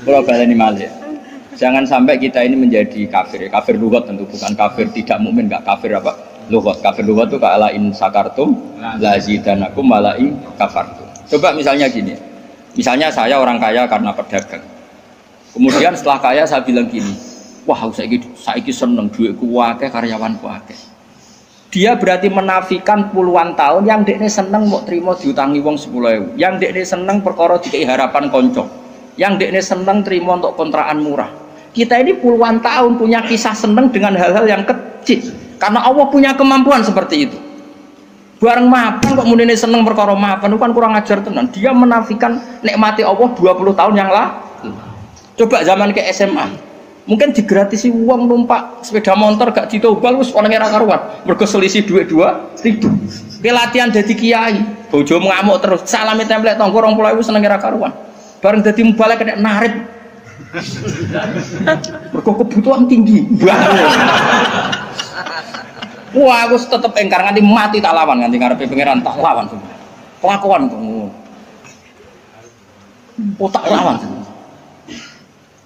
Kalau baleni malih. Jangan sampai kita ini menjadi kafir. Kafir lughat tentu bukan kafir tidak mukmin, enggak kafir apa? Lughat. Kafir lughat itu ka'ala in sakartum lazidanakum wala in kafartum. Coba misalnya gini. Misalnya saya orang kaya karena pedagang. Kemudian setelah kaya saya bilang gini, wah saiki seneng duitku akeh karyawanku akeh. Dia berarti menafikan puluhan tahun yang dekne seneng mau terima diutangi wong 10.000. Yang dekne seneng perkara dikei harapan konco. Yang dekne seneng terima untuk kontrakan murah. Kita ini puluhan tahun punya kisah seneng dengan hal-hal yang kecil. Karena Allah punya kemampuan seperti itu. Bareng mapan kok munine seneng perkara mapan itu kan kurang ajar tenan. Dia menafikan nikmati Allah 20 tahun yang lalu. Coba zaman ke SMA. Mungkin digratisi uang numpak sepeda motor gak ditobal wis orang era karuan mergo selisih duit 2.000. Latihan dadi kiai, bojo ngamuk terus salami template tonggo 20.000 seneng era karuan. Bareng dadi mubalek kena narik. Mergo kebutuhan tinggi. Wah, aku tetep engkar nganti mati tak lawan nganti ngarepe pangeran tak lawan. Kelakuan ngono. Oh tak lawan.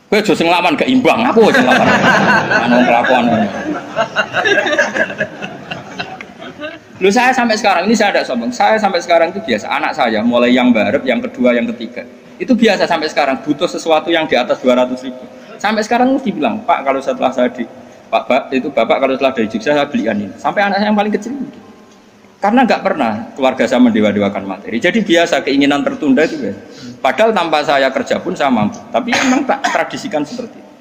Kowe aja sing lawan gak imbang, aku aja lawan. Anu kelakuan. Lu saya sampai sekarang ini saya ada sombong. Saya sampai sekarang itu biasa. Anak saya mulai yang barep, yang kedua, yang ketiga. Itu biasa sampai sekarang butuh sesuatu yang di atas 200.000. Sampai sekarang mesti bilang, "Pak, kalau setelah saya Bapak kalau setelah dari Jogja saya belikan ini." Sampai anak saya yang paling kecil. Karena nggak pernah keluarga saya mendewa-dewakan materi. Jadi biasa keinginan tertunda itu biasa. Padahal tanpa saya kerja pun saya mampu. Tapi memang tak tradisikan seperti itu.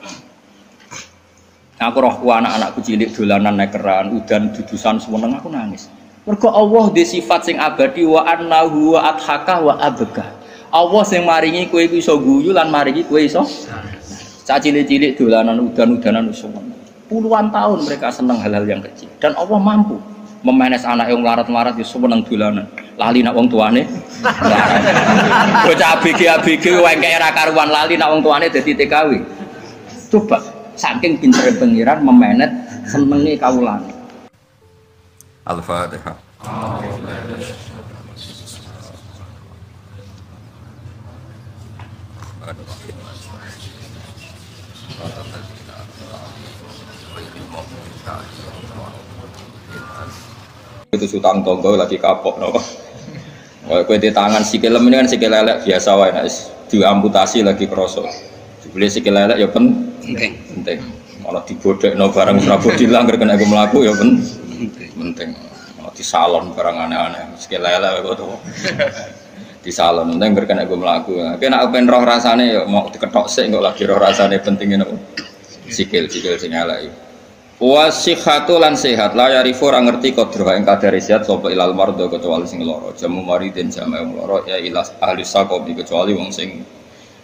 Aku rohku anak-anakku cilik dolanan nekeran, udan dudusan semua aku nangis. Mergo Allah di sifat sing abadi wa annahu wa adhaka wa abka. Allah sing maringi kowe iso guyu lan maringi kowe iso. Cah cilik-cilik dolanan udan-udanan semua. Puluhan tahun mereka senang hal-hal yang kecil dan Allah mampu memanes anak yang melarat-melarat ya seneng dolanan. Lali nak wong tuane. Bocah ABG wae era karuan lali nak wong tuane dadi TKW. Coba saking pintere pengiran memanet senenge kawulane. Al-Fatihah. Itu utang tonggo lagi kapok no. Kowe di tangan sikil ini kan sikil lelek biasa wae nek diamputasi lagi kroso. Dibeli sikil lelek ya penting. Malah dibodhekno barang Prabu dilanggar kena aku mlaku ya penting. Malah di salon barang aneh-aneh sikil lelek kok to. Di salon penting kena aku mlaku. Nek nek ben roh rasane ya mau diketok sik kok lagi roh rasane penting ngono. Sikil sing elek. Wasihatu lan sehat la yarifu ora ngerti kodro ing kadare sehat sapa ilal mardo kecuali sing lara jamu maridin jamae lara ya ilas ahli sakobi kecuali wong sing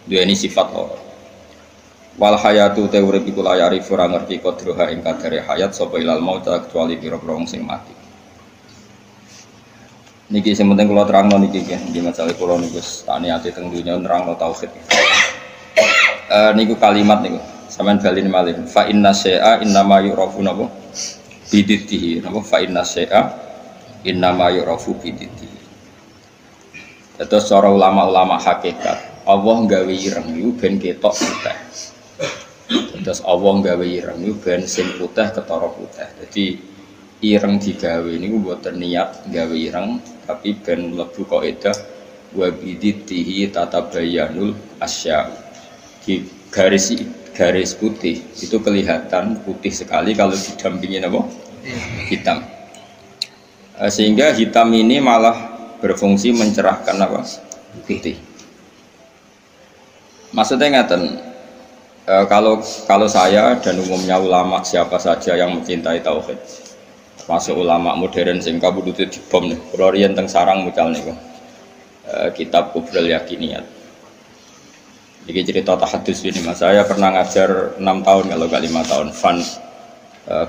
duweni sifat lara wal hayatu te urip iku la yarifu ora ngerti kodro ing kadare hayat sapa ilal maut kecuali pira-pira wong sing mati niki sing penting kula terangno niki nggih masalah kula niku tak niati teng dunya nerangno tauhid niku kalimat niku sampean baleni malih fa inna syai'a innama yu'rafu napa bididdihi napa fa inna syai'a innama yu'rafu bididdihi. Terus cara ulama-ulama hakikat Allah gawe ireng iku ben ketok putih. Terus Allah gawe ireng iku ben sing putih ketara putih. Jadi ireng digawe niku mboten niat gawe ireng tapi ben mlebu kaidah wa bididdihi tatabayyanul asya. Di garis putih itu kelihatan putih sekali kalau didampingi apa? Hitam. Sehingga hitam ini malah berfungsi mencerahkan apa? Putih. Maksudnya ngaten, kalau saya dan umumnya ulama siapa saja yang mencintai tauhid, termasuk ulama modern sing kabudute dibom nih, kula riyen teng sarang mucal niku. Kitab Kubrul Yakiniyat. Ini cerita tahadus ini mas, saya pernah ngajar 6 tahun kalau gak 5 tahun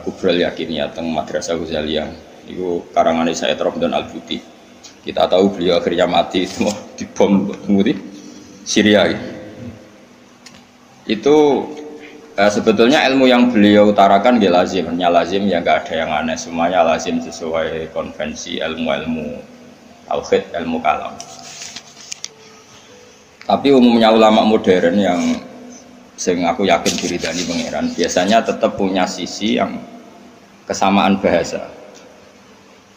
Kubrul Yakiniyat teng Madrasah Ghazaliyah. Itu karangan Sayyid Ramdan Al-Buti. Kita tahu beliau akhirnya mati semua dibom di Syria. Itu sebetulnya ilmu yang beliau utarakan dia lazim, ya nggak ada yang aneh, semuanya lazim sesuai konvensi ilmu tauhid, ilmu kalam. Tapi umumnya ulama modern yang sing aku yakin diridani pangeran biasanya tetap punya sisi yang kesamaan bahasa.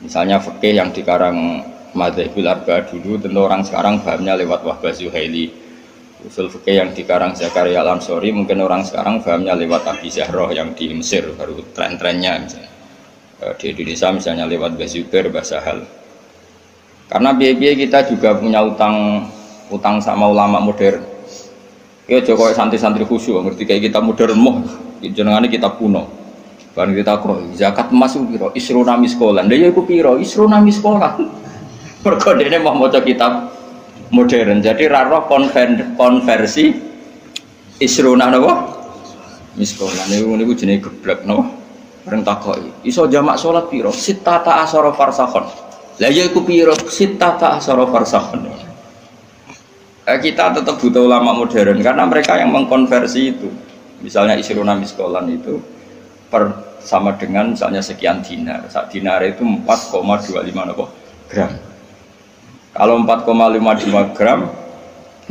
Misalnya fikih yang dikarang Madzhabul Arba dulu tentu orang sekarang pahamnya lewat Wahbah Zuhaili. Usul fikih yang dikarang Zakaria Al-Ansori mungkin orang sekarang pahamnya lewat Abi Zahroh yang di Mesir baru tren-trennya misalnya. Di Indonesia misalnya lewat Bazubair, Basahal. Karena biaya kita juga punya utang sama ulama modern. Ya Jokowi santri-santri khusyuk ngerti kayak kita modern moh jenengane kita kuno. Barang kita kok zakat emas ku piro? Isruna miskolan. Lha ya iku piro? Isruna miskolan. Mergo dene mau maca kitab modern. Jadi ra roh konversi isruna napa? Miskolan niku jenenge geblek napa? Bareng takoki. Iso jamak salat piro? Sittata asyara farsakhon. Lah ya iku piro? Sittata asyara farsakhon. Kita tetap butuh ulama modern karena mereka yang mengkonversi itu. Misalnya isruna miskolan itu sama dengan misalnya sekian dinar. Sak dinar itu 4,25 gram. Kalau 4,52 gram,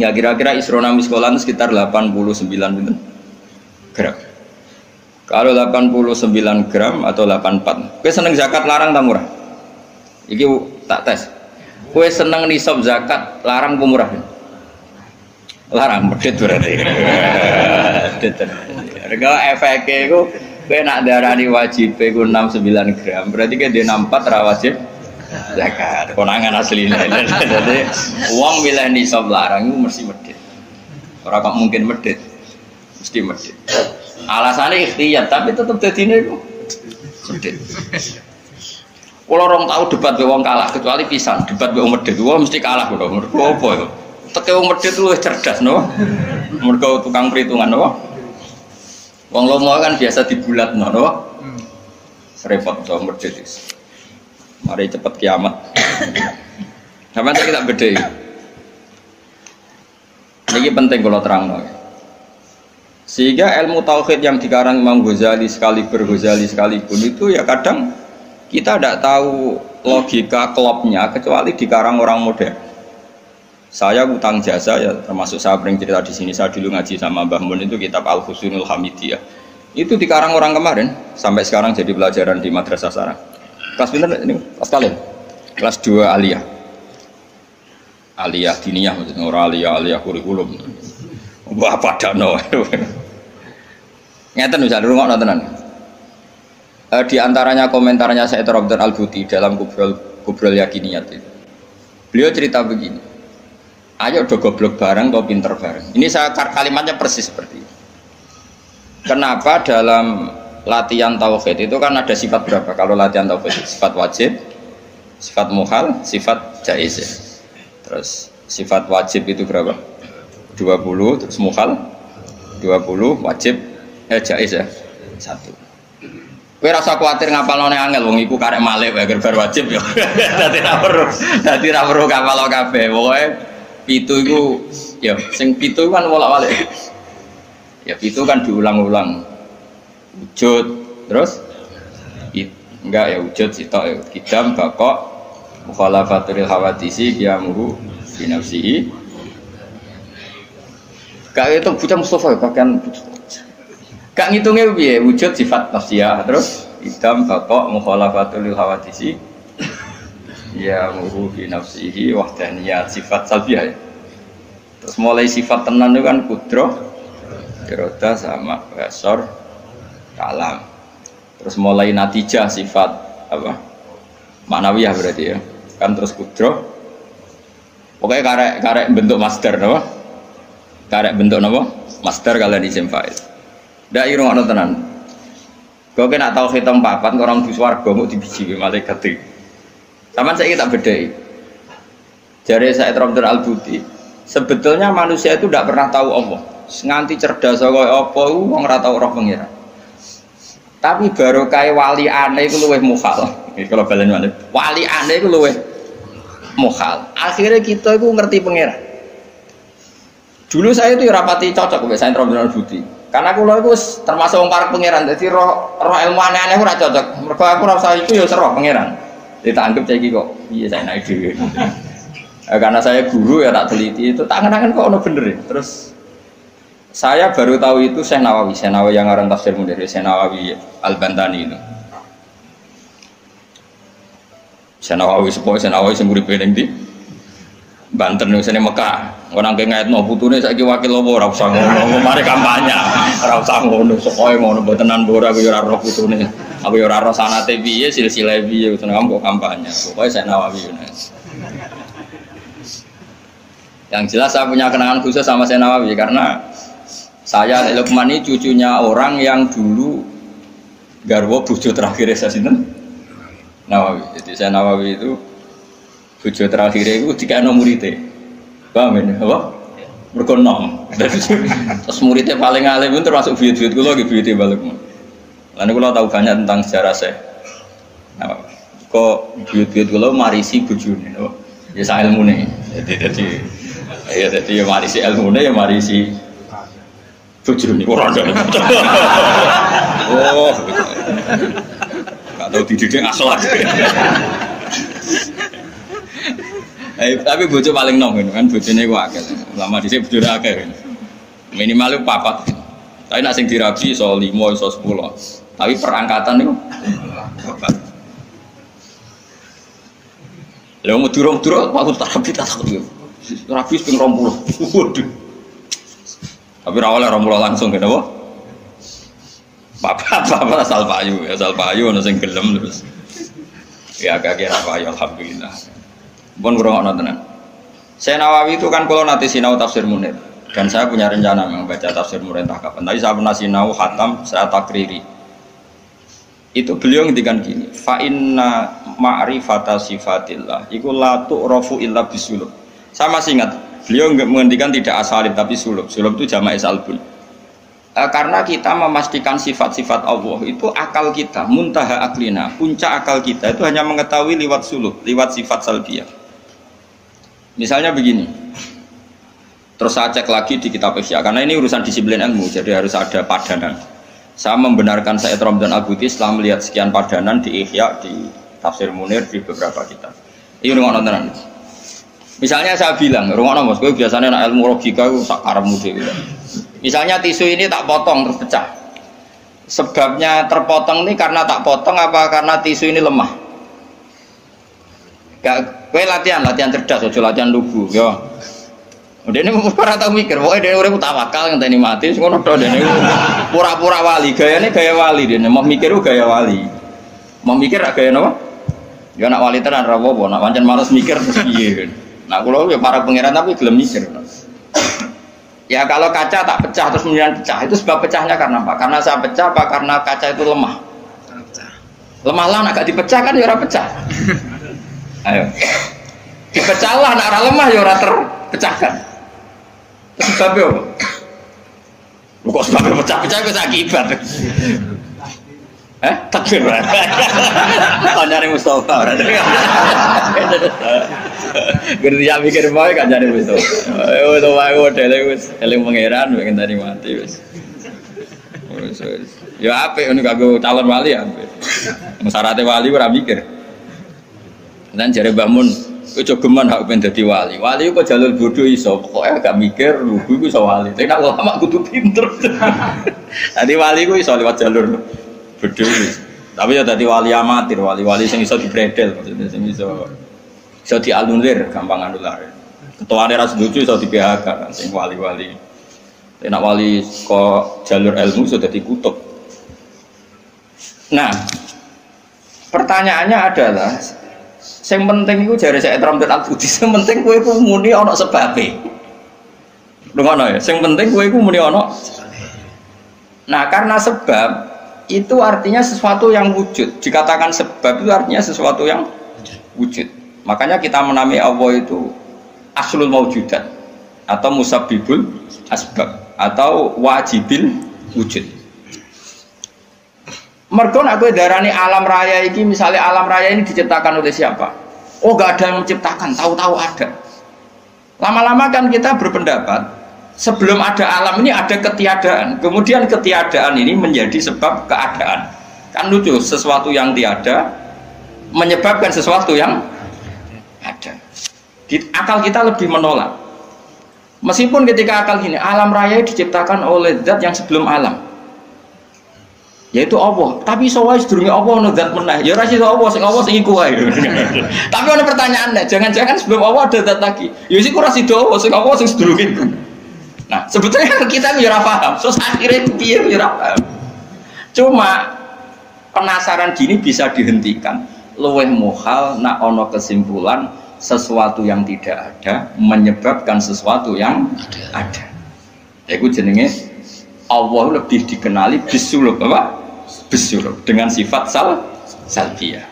ya kira-kira isrona miskolan sekitar 89 gram. Kalau 89 gram atau 84, kowe seneng zakat larang tak murah? Iki tak tes. Kowe seneng nisab zakat larang apa murah? Larang, medit berarti. Harga efeknya itu kowe nak darani wajib iku 69 gram, berarti kowe dia 64 ra wajib zakat. Konangan asline. Dadi wong milih nisab larang iku mesti medhit. Ora kok mungkin medhit. Mesti medhit. Alasannya ikhtiyar, tapi tetep dadine iku medhit. Kula rong tau debat be wong kalah, kecuali pisan debat be wong medhit. Wong mesti kalah kok. Mergo apa ya? Teke wong medhit luwih cerdas no. Mergo tukang perhitungan no. Wong lomo kan biasa dibulatno no. Repot to medhit. Mari cepet kiamat. Sampeyan kita bedhei. Ini penting kalau terangno. Sehingga ilmu tauhid yang dikarang Imam Ghazali sekalipun itu ya kadang kita tidak tahu logika klopnya kecuali dikarang orang modern. Saya utang jasa ya, termasuk saya sering cerita di sini. Saya dulu ngaji sama Mbah Mun itu kitab Al-Husnul Hamidiyah. Itu dikarang orang kemarin sampai sekarang jadi pelajaran di madrasah sarang. Kelas pinter ini? Kelas kalian? Kelas 2 aliyah. Aliyah diniyah maksudnya orang aliyah kurikulum. Wah padano. Ngeten misalnya rungokno tenan. Di antaranya komentarnya Said Robdan Al-Buti dalam Kubrul Yakiniyat itu. Beliau cerita begini. Ayo do goblok bareng atau pinter bareng. Ini saya kalimatnya persis seperti itu. Kenapa dalam latihan tauhid itu kan ada sifat berapa? Kalau latihan tauhid sifat wajib, sifat muhal, sifat jaiz ya. Terus sifat wajib itu berapa? 20, terus muhal 20, wajib jaiz ya 1. Kowe rasa kuwatir ngapalone angel wong iku karek malih wae bar wajib ya. Dadi ra perlu kapal kabeh. Pokoke 7 iku ya sing 7 kan bolak-balik. Ya 7 kan diulang-ulang. Wujud terus enggak ya wujud sitok ya kidam bakok mukhalafatul hawadisi qiyamuhu bi nafsihi. Kayak itu bocah Mustafa ya pakaian gak ngitungnya piye wujud sifat nafsiyah terus idam bakok mukhalafatul hawadisi ya muhu bi nafsihi wahdaniyat sifat salbiyah ya. Terus mulai sifat tenan itu kan kudroh iroda sama basor kalam. Terus mulai natijah sifat apa maknawiyah berarti ya kan terus kudroh pokoknya karek bentuk master no? Karek bentuk apa? Master kalian isim fa'il. Ndak irung ana tenan. Kok kena tau hitam papat orang di swarga mau dibiji malaikat iki. Saman saiki tak bedhei. Jare Said Robdan Al-Buti, sebetulnya manusia itu tidak pernah tahu Allah. Nganti cerdas kaya apa wong ora tau roh pengira. Tapi barokah wali aneh iku luwih mukhal. Iki kalau balen wali aneh iku luwih mukhal. Akhirnya kita iku ngerti pengira. Dulu saya itu rapati cocok mbek Said Robdan Al-Buti. Karena aku lho termasuk wong parek pangeran. Dadi roh ilmu aneh-aneh ora cocok. Mergo aku rasa iku ya roh pangeran. Ditanggep saiki kok piye saya naik dhewe. Karena saya guru ya tak teliti itu tak ngenangan kok ono bener ya. Terus Saya baru tahu itu Syekh Nawawi yang ngarang tafsir Munir, Syekh Nawawi Al-Bantani itu. Syekh Nawawi sing urip ning ndi? Banten sing Mekah. Ora nang ngaitno putune saiki wakil apa ora usah ngono, mari kampanye. Ora usah ngono, pokoke ngono mbotenan ora aku ya ora roh putune. Aku ya ora roh sanate piye, silsilah piye, seneng kok kampanye. Pokoke Syekh Nawawi Yunus. Yang jelas saya punya kenangan khusus sama Syekh Nawawi karena saya Lukman ini cucunya orang yang dulu garwa bojo terakhir saya sinten Nawawi. Jadi saya Nawawi itu bojo terakhir itu dikene muridé. Paham ya? Apa? Mergo nom. Terus muridnya paling alim itu termasuk buyut-buyut kula nggih buyute Mbah Lukman. Lan kula tahu banyak tentang sejarah Syekh Nawawi. Kok buyut-buyut kula marisi bojone, apa? Ya sak ilmune. Jadi ya marisi ilmune ya marisi bojone ora ada. Oh. Enggak tahu dididik akhlak. Tapi bojo paling nom kan bojone ku akeh. Lama dhisik bojone akeh. Minimal 4. Tapi nek sing dirabi iso 5 iso 10. Tapi perangkatan niku 4. Lah durung aku rabi tak takut. Rabi ping 20. Waduh. Tapi ra oleh 20 langsung kan apa? Bapak asal payu ana sing gelem terus. Ya agak kira payu alhamdulillah. Pun ngrungokno tenan. Syekh Nawawi itu kan kalau nanti sinau tafsir Munir dan saya punya rencana membaca tafsir Munir entah kapan. Tadi saya pernah sinau khatam saya takriri. Itu beliau ngendikan gini, fa inna ma'rifata sifatillah iku la tu'rafu illa bisulub. Saya masih ingat, beliau menghentikan tidak asalib tapi sulub. Sulub itu jama'i salbun. Karena kita memastikan sifat-sifat Allah itu akal kita, muntaha aklina, puncak akal kita itu hanya mengetahui lewat sulub, lewat sifat salbiyah. Misalnya begini, terus saya cek lagi di kitab Ihya, karena ini urusan disiplin ilmu, jadi harus ada padanan. Saya membenarkan Said Ramdan Al-Buti setelah melihat sekian padanan di Ihya, di Tafsir Munir, di beberapa kitab. Ini rumah nontonan. Misalnya saya bilang, rumah nonton, gue biasanya nak ilmu logika itu tak karemu dhewe. Misalnya tisu ini tak potong terus pecah. Sebabnya terpotong ini karena tak potong apa karena tisu ini lemah? Gak, gue latihan cerdas, ojo latihan lugu, yo. Udah ini pura tahu mikir, pokoknya dia udah tawakal yang tadi mati, semua nodo dia pura-pura wali, gayanya gaya wali dia, mau mikir gaya wali, mau mikir gaya apa? Ya nak wali tenan rawobo, nak pancen malas mikir terus iya. Nah kalau ya para pangeran tapi belum mikir. Ya kalau kaca tak pecah terus kemudian pecah, itu sebab pecahnya karena apa? Karena saya pecah apa karena kaca itu lemah? Lemah lah, agak dipecah kan ya ora pecah. Ayo, dipecah lah, nak lemah ya ora terpecahkan. Sebabnya apa? Kok sebabnya pecah-pecah itu akibat? Takbir kanjane Mustafa ngerti ya mikir bae kanjane Mustafa to wae modele wis eling pangeran pengen tadi mati wis ya apik ngono kanggo calon wali ya syaratnya wali ora mikir dan jare Mbah Mun ojo geman hak pengen dadi wali kok jalur bodoh iso pokoke gak mikir lugu iku iso wali tapi nek ulama kudu pinter dadi wali ku iso lewat jalur bodoh tapi ya dadi wali amatir wali sing iso dibredel maksudnya sing iso dianulir gampang anulir ketuane ra setuju iso di PHK kan sing wali-wali nek wali kok jalur ilmu iso dadi kutub. Nah pertanyaannya adalah yang penting itu jare Said Ramdan Al-Buti yang penting kowe iku muni ana sebabe ngono ya yang penting kowe iku muni ana. Nah karena sebab itu artinya sesuatu yang wujud. Dikatakan sebab itu artinya sesuatu yang wujud. Makanya kita menamai Allah itu aslul maujudat atau musabbibul asbab atau wajibil wujud. Mergo nek kowe darani alam raya iki, misalnya alam raya ini diciptakan oleh siapa? Oh, enggak ada yang menciptakan, tahu-tahu ada. Lama-lama kan kita berpendapat sebelum ada alam ini ada ketiadaan, kemudian ketiadaan ini menjadi sebab keadaan. Kan lucu, sesuatu yang tiada menyebabkan sesuatu yang ada. Akal kita lebih menolak. Meskipun ketika akal gini, alam raya diciptakan oleh zat yang sebelum alam, yaitu Allah. Tapi soal sedurunge Allah ono zat meneh. Ya ora iso Allah, sing Allah sing iku wae. Tapi ada pertanyaannya, jangan-jangan sebelum Allah ada zat lagi. Ya sik ora sida Allah, sing Allah sing sedurunge iku. Nah, sebetulnya kita ya ora paham. Terus akhirnya piye ya ora paham. Cuma penasaran gini bisa dihentikan. Luweh muhal nak ono kesimpulan sesuatu yang tidak ada menyebabkan sesuatu yang ada. Itu jenenge Allah lebih dikenali bisulub apa? Bisulub dengan sifat salbiyah.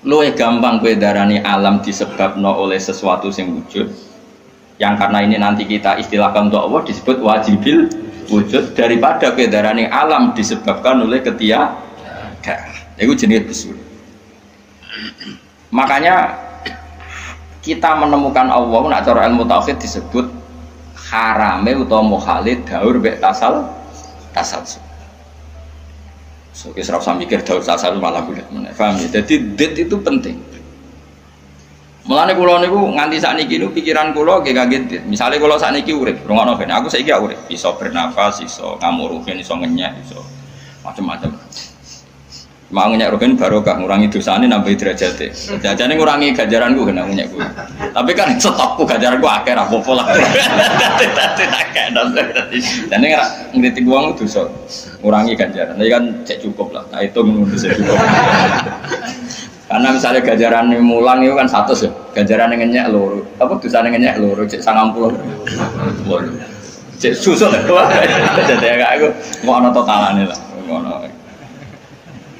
Luwih gampang kowe darani alam disebabno oleh sesuatu yang wujud. Yang karena ini nanti kita istilahkan untuk Allah disebut wajibil wujud daripada kowe darani alam disebabkan oleh ketiadaan. Itu jenenge bisulub. Makanya kita menemukan Allah nak cara ilmu tauhid disebut harame utawa mukhalid daur mek tasal. So wis ora usah mikir daur tasal malah bulet meneh. Paham ya? Jadi dit itu penting. Mulane kula niku nganti sakniki niku pikiran kula nggih kaget dit. Misale kula sakniki urip, rungokno ben aku saiki urip, bisa bernafas, iso ngamuruhin, iso ngenyek, iso macam-macam. Mau ngenyek rogen barokah ngurangi dosane nambah derajate. Jajane ngurangi ganjaranku kena ngenyekku. Tapi kan stokku ganjaranku akeh ra apa-apa lah. Dene ora ngritik wong dosa. Ngurangi ganjaran. Tapi kan cek cukup lah. Tak hitung ngono sik cukup. Karena misalnya ganjaran mulang itu kan 100 ya. Ganjaran ngenyek loro. Apa dosane ngenyek loro cek 90. Cek susuk lho. Dadi aku mau ana totalane lah. Ngono.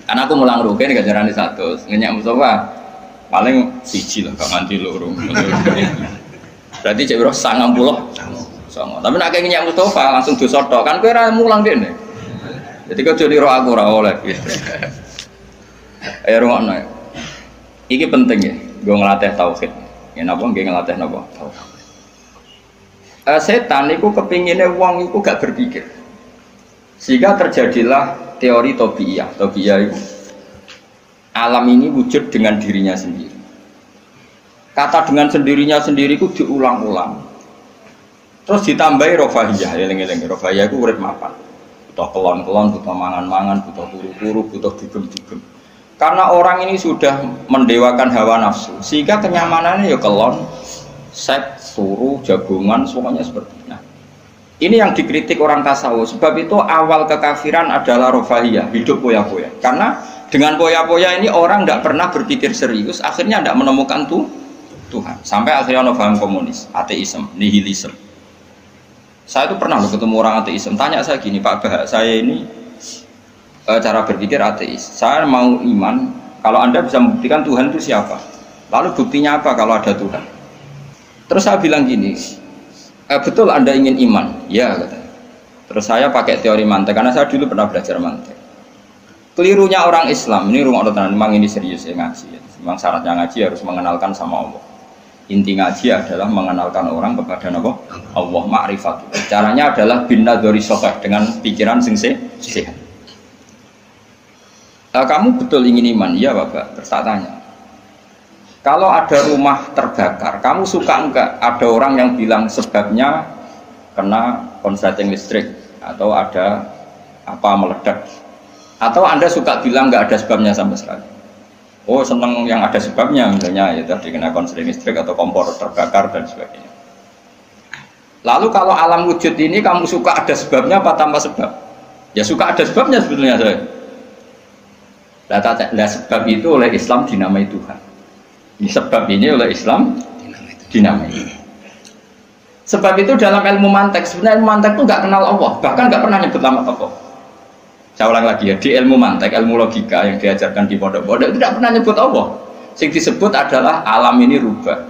Karena aku mulang rugen ganjaran di 100, ngenyak Mustafa paling siji lah, gak nganti loro. Berarti cek biro 90 sama. Tapi nak kayak ngenyak Mustafa langsung dosa tok kan kowe ora mulang dene. Jadi kau jadi roh aku ora oleh. Ayo rungokno. Iki penting ya, gue ngelatih tauhid. Ya napa nggih ngelatih napa? Tauhid. Setan itu kepinginnya wong itu gak berpikir. Sehingga terjadilah teori tobiyah. Tobiyah itu alam ini wujud dengan dirinya sendiri. Kata dengan sendirinya sendiri itu diulang-ulang. Terus ditambahi rofahiyah. Eling-eling rofahiyah itu urip mapan. Butuh kelon-kelon, butuh mangan-mangan, butuh turu-turu, butuh dugem-dugem. Karena orang ini sudah mendewakan hawa nafsu, sehingga kenyamanannya ya kelon, seks, turu, jagungan, semuanya seperti itu. Nah, ini yang dikritik orang tasawuf. Sebab itu awal kekafiran adalah rofahiyah, hidup poya-poya. Karena dengan poya-poya ini orang tidak pernah berpikir serius, akhirnya tidak menemukan Tuhan. Sampai akhirnya ada paham komunis, ateisme, nihilisme. Saya itu pernah ketemu orang ateisme, tanya saya gini, Pak Bah, saya ini cara berpikir ateis. Saya mau iman, kalau Anda bisa membuktikan Tuhan itu siapa? Lalu buktinya apa kalau ada Tuhan? Terus saya bilang gini, betul Anda ingin iman? Ya, katanya. Terus saya pakai teori mantek, karena saya dulu pernah belajar mantek. Kelirunya orang Islam, ini rumah orang memang ini serius ya ngaji. Ya. Memang syaratnya ngaji harus mengenalkan sama Allah. Inti ngaji adalah mengenalkan orang kepada Allah, ma'rifat. Caranya adalah bin nadzari shahih, dengan pikiran sing sehat. Kamu betul ingin iman? Iya Bapak. Terus tak tanya, kalau ada rumah terbakar, kamu suka enggak ada orang yang bilang sebabnya kena konsleting listrik atau ada apa meledak, atau Anda suka bilang enggak ada sebabnya sama sekali? Oh seneng yang ada sebabnya, misalnya ya tadi kena konsleting listrik atau kompor terbakar dan sebagainya. Lalu kalau alam wujud ini kamu suka ada sebabnya apa tanpa sebab? Ya suka ada sebabnya sebetulnya saya. Nah, sebab itu oleh Islam dinamai Tuhan. Sebab ini oleh Islam dinamai. Sebab itu dalam ilmu mantek, sebenarnya ilmu mantek itu nggak kenal Allah, bahkan nggak pernah nyebut nama Allah. Saya ulang lagi ya, di ilmu mantek, ilmu logika yang diajarkan di pondok-pondok itu tidak pernah nyebut Allah. Yang disebut adalah alam ini rubah,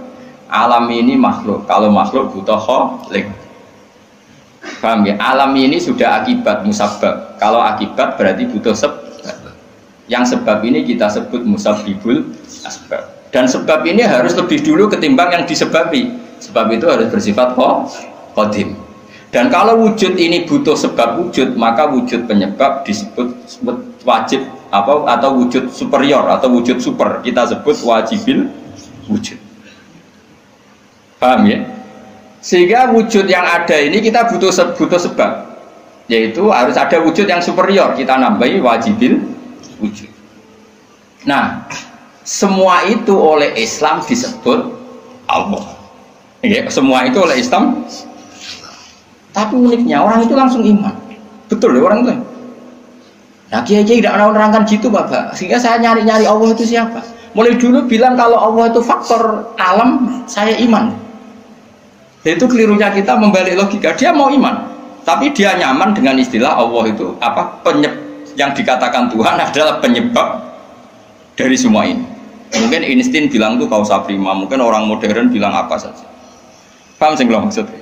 alam ini makhluk. Kalau makhluk butuh khalik. Paham ya? Alam ini sudah akibat musabab. Kalau akibat berarti butuh sebab. Yang sebab ini kita sebut musabbibul asbab. Dan sebab ini harus lebih dulu ketimbang yang disebabi. Sebab itu harus bersifat qadim. Dan kalau wujud ini butuh sebab wujud, maka wujud penyebab disebut wajib atau wujud superior atau wujud super. Kita sebut wajibil wujud. Paham ya? Sehingga wujud yang ada ini kita butuh sebab, yaitu harus ada wujud yang superior, kita nambahi wajibil wujud. Nah, semua itu oleh Islam disebut Allah. Ya, semua itu oleh Islam. Tapi uniknya orang itu langsung iman. Betul ya orang itu. Nah, kiai-kiai tidak menerangkan gitu, Bapak. Sehingga saya nyari-nyari Allah itu siapa. Mulai dulu bilang kalau Allah itu faktor alam, saya iman. Itu kelirunya kita membalik logika. Dia mau iman, tapi dia nyaman dengan istilah Allah itu apa? Yang dikatakan Tuhan adalah penyebab dari semua ini. Mungkin Einstein bilang itu kausa prima, mungkin orang modern bilang apa saja. Paham sih kalau maksudnya?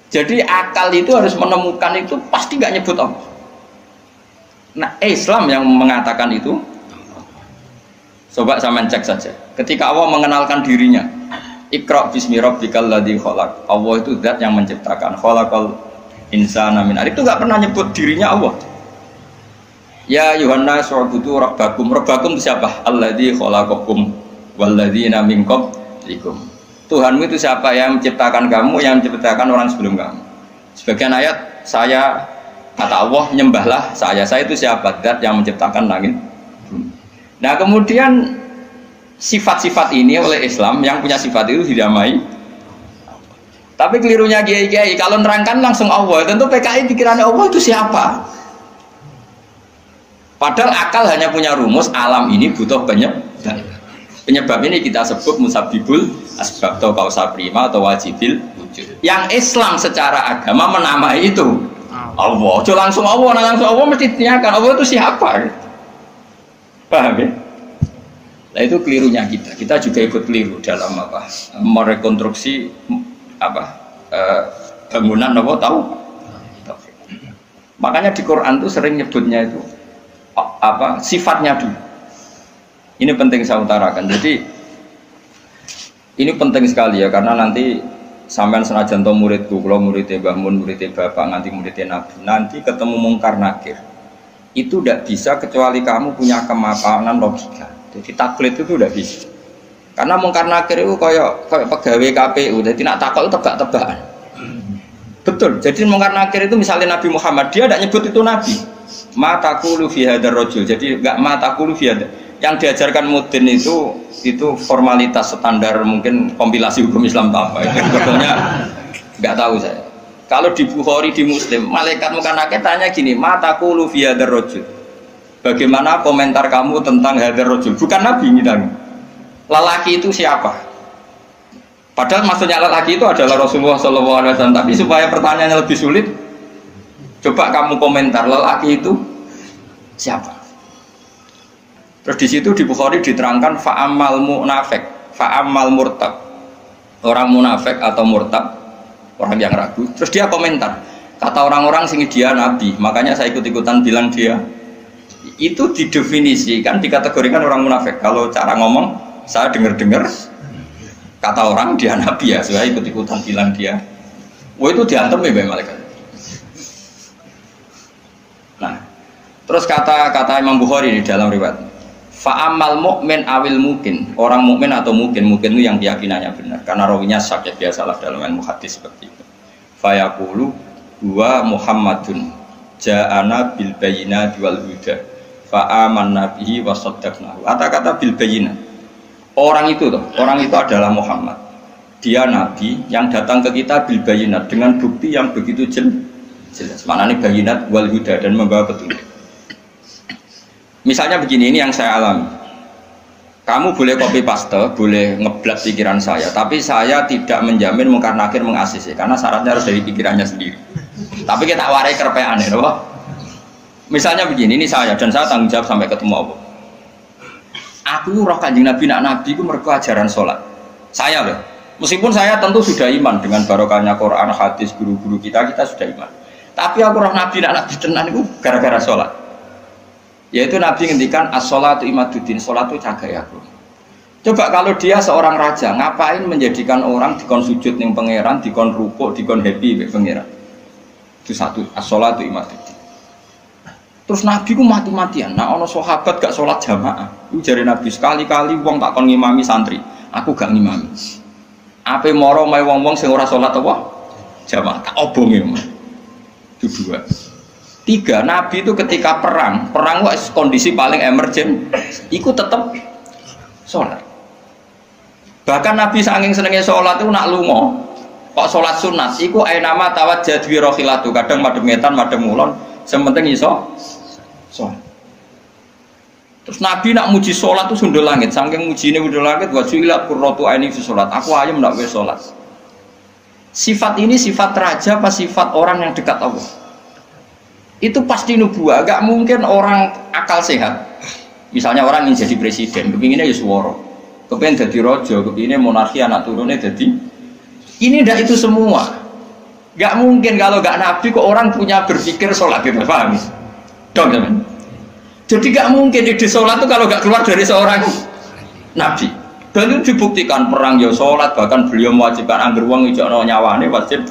Jadi akal itu harus menemukan itu pasti nggak nyebut Allah. Nah, Islam yang mengatakan itu, coba sama cek saja. Ketika Allah mengenalkan dirinya, Iqra bismi rabbikal ladzi khalaq. Allah itu zat yang menciptakan. Khalaqal insana min 'alaq. Itu nggak pernah nyebut dirinya Allah. Ya Yohanes wa'budu rabbakum. Rabbakum itu siapa? Alladzi khalaqakum walladzina min qablikum. Tuhanmu itu siapa? Yang menciptakan kamu, yang menciptakan orang sebelum kamu. Sebagian ayat, saya kata Allah, nyembahlah saya. Saya itu siapa? Zat yang menciptakan langit. Nah, kemudian sifat-sifat ini oleh Islam, yang punya sifat itu dinamai. Tapi kelirunya kiai-kiai, kalau nerangkan langsung Allah, tentu PKI pikirannya Allah itu siapa? Padahal akal hanya punya rumus, alam ini butuh penyebab. Penyebab ini kita sebut musabbibul asbab atau kausa prima atau wajibil wujud. Yang Islam secara agama menamai itu Allah. Jo langsung Allah, langsung Allah mesti ditanyakan Allah itu siapa? Paham ya? Nah, itu kelirunya kita. Kita juga ikut keliru dalam apa? Merekonstruksi apa? Bangunan apa tahu? Makanya di Quran itu sering nyebutnya itu apa? Sifatnya dulu. Ini penting saya utarakan. Jadi ini penting sekali ya, karena nanti sampean senajan to muridku, kalau muridnya Mbah Mun, muridnya Bapak, nanti muridnya Nabi, nanti ketemu mungkar nakir. Itu tidak bisa kecuali kamu punya kemapanan logika. Jadi taklid itu tidak bisa. Karena mungkar nakir itu kayak pegawai KPU, jadi nak takut itu tebak-tebakan. Betul. Jadi mungkar nakir itu misalnya Nabi Muhammad, dia tidak nyebut itu Nabi. Ma taqulu fi hadzal rajul. Jadi enggak ma taqulu fi hadzal. Yang diajarkan mudin itu formalitas standar, mungkin kompilasi hukum Islam apa itu sebetulnya nggak tahu saya. Kalau di Bukhari, di Muslim, malaikat mungkar nakir tanya gini, ma taqulu fi hadzal rajul. Bagaimana komentar kamu tentang hadzal rajul? Bukan Nabi ngitang. Lelaki itu siapa? Padahal maksudnya lelaki itu adalah Rasulullah SAW. Tapi supaya pertanyaannya lebih sulit, coba kamu komentar lelaki itu siapa? Terus di situ di Bukhari diterangkan fa'amal munafik, fa'amal murtab. Orang munafik atau murtab, orang yang ragu. Terus dia komentar, kata orang-orang sini dia nabi, makanya saya ikut-ikutan bilang dia. Itu didefinisikan, dikategorikan orang munafik. Kalau cara ngomong, saya dengar-dengar kata orang dia nabi ya, saya ikut-ikutan bilang dia. Wah, itu diantem ya malaikat. Nah, terus kata Imam Bukhari di dalam riwayat, fa'amal mu'min awil mungkin, orang mukmin atau mungkin itu yang keyakinannya benar, karena rawinya sakit biasalah dalam ilmu hadis seperti itu. Fayaqulu huwa Muhammadun ja'ana bil bayyinati wal huda fa'amanna bihi wa saddaqnahu. Kata-kata bil bayyinah, orang itu adalah Muhammad, dia nabi yang datang ke kita bil bayyinat, dengan bukti yang begitu jelas. Maknanya bayyinat wal huda, dan membawa petunjuk. Misalnya begini, ini yang saya alami. Kamu boleh copy paste, boleh ngeblat pikiran saya, tapi saya tidak menjamin mungkar nakir mengasisi, karena syaratnya harus dari pikirannya sendiri. Tapi kita warai kerpean ya, loh. Misalnya begini, ini saya dan saya tanggung jawab sampai ketemu Allah. Aku roh Kanjeng Nabi, nak Nabi itu mergo ajaran sholat. Saya loh, meskipun saya tentu sudah iman dengan barokahnya Quran, hadis, guru-guru kita sudah iman. Tapi aku roh Nabi, nak Nabi tenan itu gara-gara sholat. Yaitu Nabi ngendikan as-sholatu imaduddin, sholat itu cagai aku. Coba kalau dia seorang raja, ngapain menjadikan orang dikon sujud ning pangeran, dikon rukuk, dikon happy mek pangeran? Itu satu, as-sholatu imaduddin. Terus Nabi ku mati-matian. Nah, ono sahabat gak sholat jamaah. Itu jari Nabi, sekali-kali wong tak kon ngimami santri, aku gak ngimami. Ape moro mae wong-wong sing ora salat apa? Jamaah. Tak obonge. Itu 2. 3, Nabi itu ketika perang itu kondisi paling emergen, ikut tetap sholat. Bahkan Nabi saking senengnya sholat itu nak lungo, kok sholat sunat, iku ainama tawajjah bi rokhilatu, kadang madem ngetan, madem ngulon, sementing iso sholat. Terus Nabi nak muji sholat itu sundul langit, saking mujine sundul langit, wajulat qurratu aini fi sholat, aku ayam nak wis sholat. Sifat ini sifat raja apa sifat orang yang dekat Allah? Itu pasti nubuah, gak mungkin orang akal sehat. Misalnya orang ingin jadi presiden, kepinginnya ya suworo, kepingin jadi rojo, kepinginnya monarki anak turunnya jadi. Ini ndak itu semua. Gak mungkin kalau gak nabi kok orang punya berpikir sholat gitu, paham? Dong teman. Jadi gak mungkin ide sholat itu kalau gak keluar dari seorang nabi. Dan itu dibuktikan perang ya sholat, bahkan beliau mewajibkan angger wong ijakno nyawane wajib.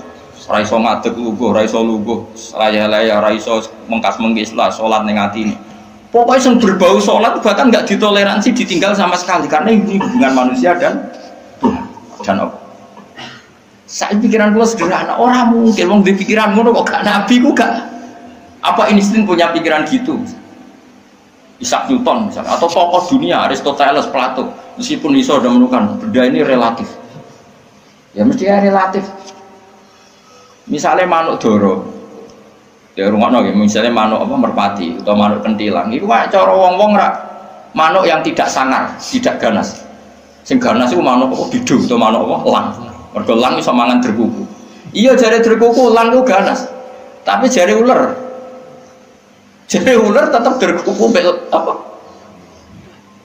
Raiso ngadeg luguh, raiso luguh, laya-laya, raiso mengkas-mengkis lah, sholat ning atine. Pokoknya yang berbau sholat bahkan nggak ditoleransi ditinggal sama sekali karena ini hubungan manusia dan Tuhan dan Allah. Saya pikiran gue sederhana, orang mungkin mau di pikiran ngono kok gak nabi kok gak apa Einstein punya pikiran gitu. Isaac Newton misalnya atau tokoh dunia Aristoteles, Plato meskipun iso udah menemukan benda ini relatif. Ya mesti relatif. Misalnya manuk doro, ya rumah nongki. Misalnya manuk apa merpati atau manuk kentilang, itu cara wong-wong rak manuk yang tidak sangar, tidak ganas. Sing ganas itu manuk apa bidu atau manuk apa lang. Mergo lang iso mangan derkuku. Iya jare derkuku lang itu ganas, tapi jare ular tetap derkuku apa?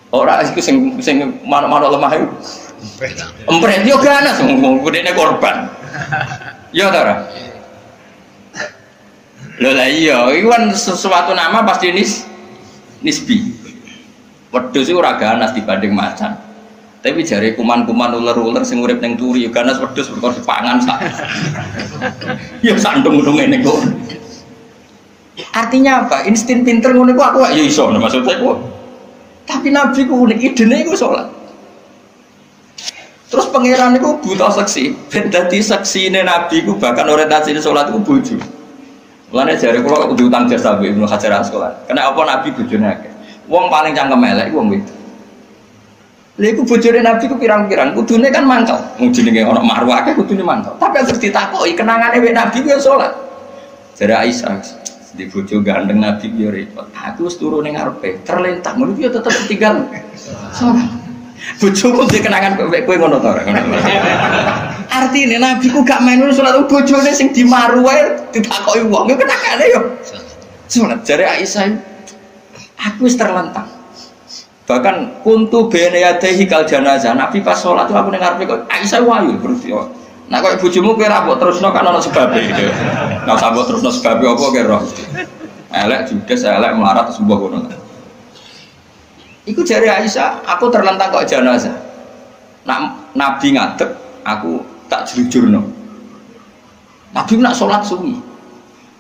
Orang itu sing manuk lemah itu. Empret yo ganas, ngene korban. Ya tara. Lho lah iya, itu kan sesuatu nama pasti nisbi. Wedhus itu ora ganas dibanding macan. Tapi jare kuman-kuman ular-ular sing urip ning turi ganas wedhus perkara dipangan sak. Ya sandung-sandung ngene kok. Artinya apa? Insting pinter ngono iku aku ya iso maksudnya kok. Tapi nabi ku unik idene iku salat. Terus pangeran itu buta seksi, jadi seksi ini nabi itu bahkan orientasi sholat itu bojo. Mulanya jari kalau aku diutang jasa Ibnu Hajar Asqalani. Kenapa nabi bojone akeh? Wong paling cangkem elek wong itu. Lha iku bojone nabi ku pirang-pirang, kudune kan mangkel. Wong jenenge ana marwah akeh kudune mangkel. Tapi harus ditakoki kenangane wek nabi ku ya sholat. Jare Aisyah, di bojo ganteng nabi yo repot. Aku wis turu ning ngarepe, terlentang ngono yo tetep tinggal sholat. Bojomu dhe kenangan kowe ngono to ora ngono. Artine nabi ku gak main salat bojone sing dimaru wae ditakoki wong yo kenangane yo. Salat jare Aisyah aku wis terlentang. Bahkan kuntu bene yadaihi kal janazah. Nabi pas salat aku ning ngarepe kok Aisyah wayu berarti. Nah kok bojomu kowe ra mbok terusno kan ana sebabe gitu. Nah sambut terusno sebabe apa kowe roh. Elek judes elek melarat sebuah ngono. Iku jari Aisyah, aku terlentang kok jenazah. Nak Nabi ngadeg, aku tak jujurno. Nabi nak sholat suwi.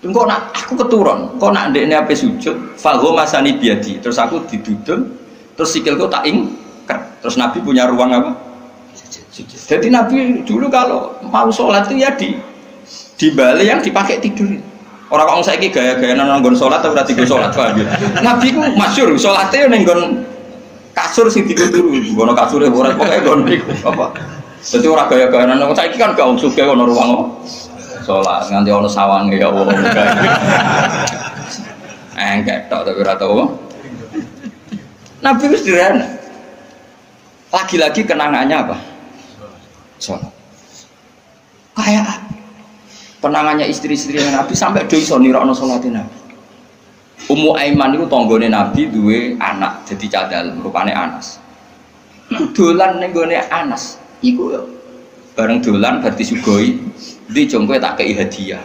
Engko nak aku keturun, kok nak ndekne ape sujud, fago masani biadi. Terus aku didudung, terus sikilku tak ingker. Terus Nabi punya ruang apa? Sujud. Jadi Nabi dulu kalau mau sholat itu ya di balik yang dipakai tidur. Orang kok saiki gaya-gaya nang nggon sholat atau ora digo sholat paham ya. Nabi ku masyhur salate ning nggon kasur sing dituturu, ngono kasure ora pokoke nggon niku apa. Dadi ora gaya-gaya nang saiki kan gak sugih ono ruang sholat nganti ono sawange ya Allah. Enggak tok tapi ora tau. Nabi wis sederhana. Lagi-lagi kenangannya apa? Sholat. Kayak penangannya istri-istri Nabi sampai do iso nirakno salate Nabi. Ummu Aiman itu tanggane Nabi duwe anak jadi cadal rupane Anas. Dolan ning gone Anas iku yo bareng dolan berarti sugoi ndi jongkoe tak kei hadiah.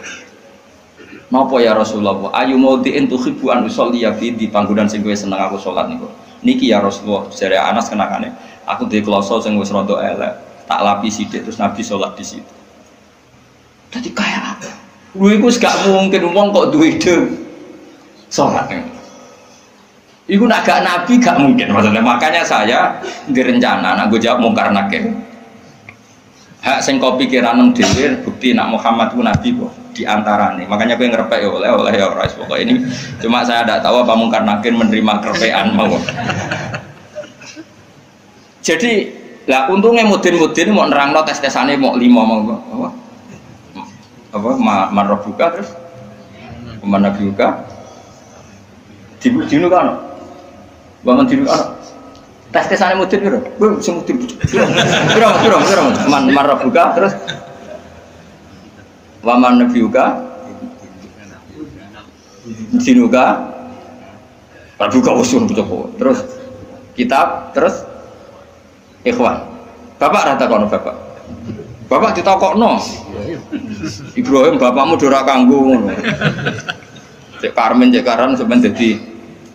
Napa ya Rasulullah? Ayu maudhi'in tuhibbu an usolliya fi di panggonan sing kowe seneng aku salat niku. Niki ya Rasulullah, jare Anas kenakane. Aku duwe kloso sing wis rada elek, tak lapi sithik terus Nabi salat di situ. Jadi kayak apa? Lu itu gak mungkin ngomong kok duwe ide sholat. Iku nak gak Nabi gak mungkin maksudnya. Makanya saya direncana, nak gue jawab mungkar nakir. Hak sing kau pikiran dhewe bukti nak Muhammad itu nabi kok di antarane. Makanya kowe ngrepek ya oleh ya ora pokok ini. Cuma saya tidak tahu apa Mungkar Nakir menerima kerepekan mau. Jadi lah untungnya mudin-mudin mau nerangno tes-tesane mau 5 mau apa marbuka terus mana buka dinu kan bangun dinu kan tes-tesane mudin piro sing mudin piro marbuka terus waman nabiuka dinuka marbuka usul terus kitab terus ikhwan bapak rata kono bapak ditakokno Ibrahim bapakmu dora kanggo ngono cek Karmen cek Karan sampean dadi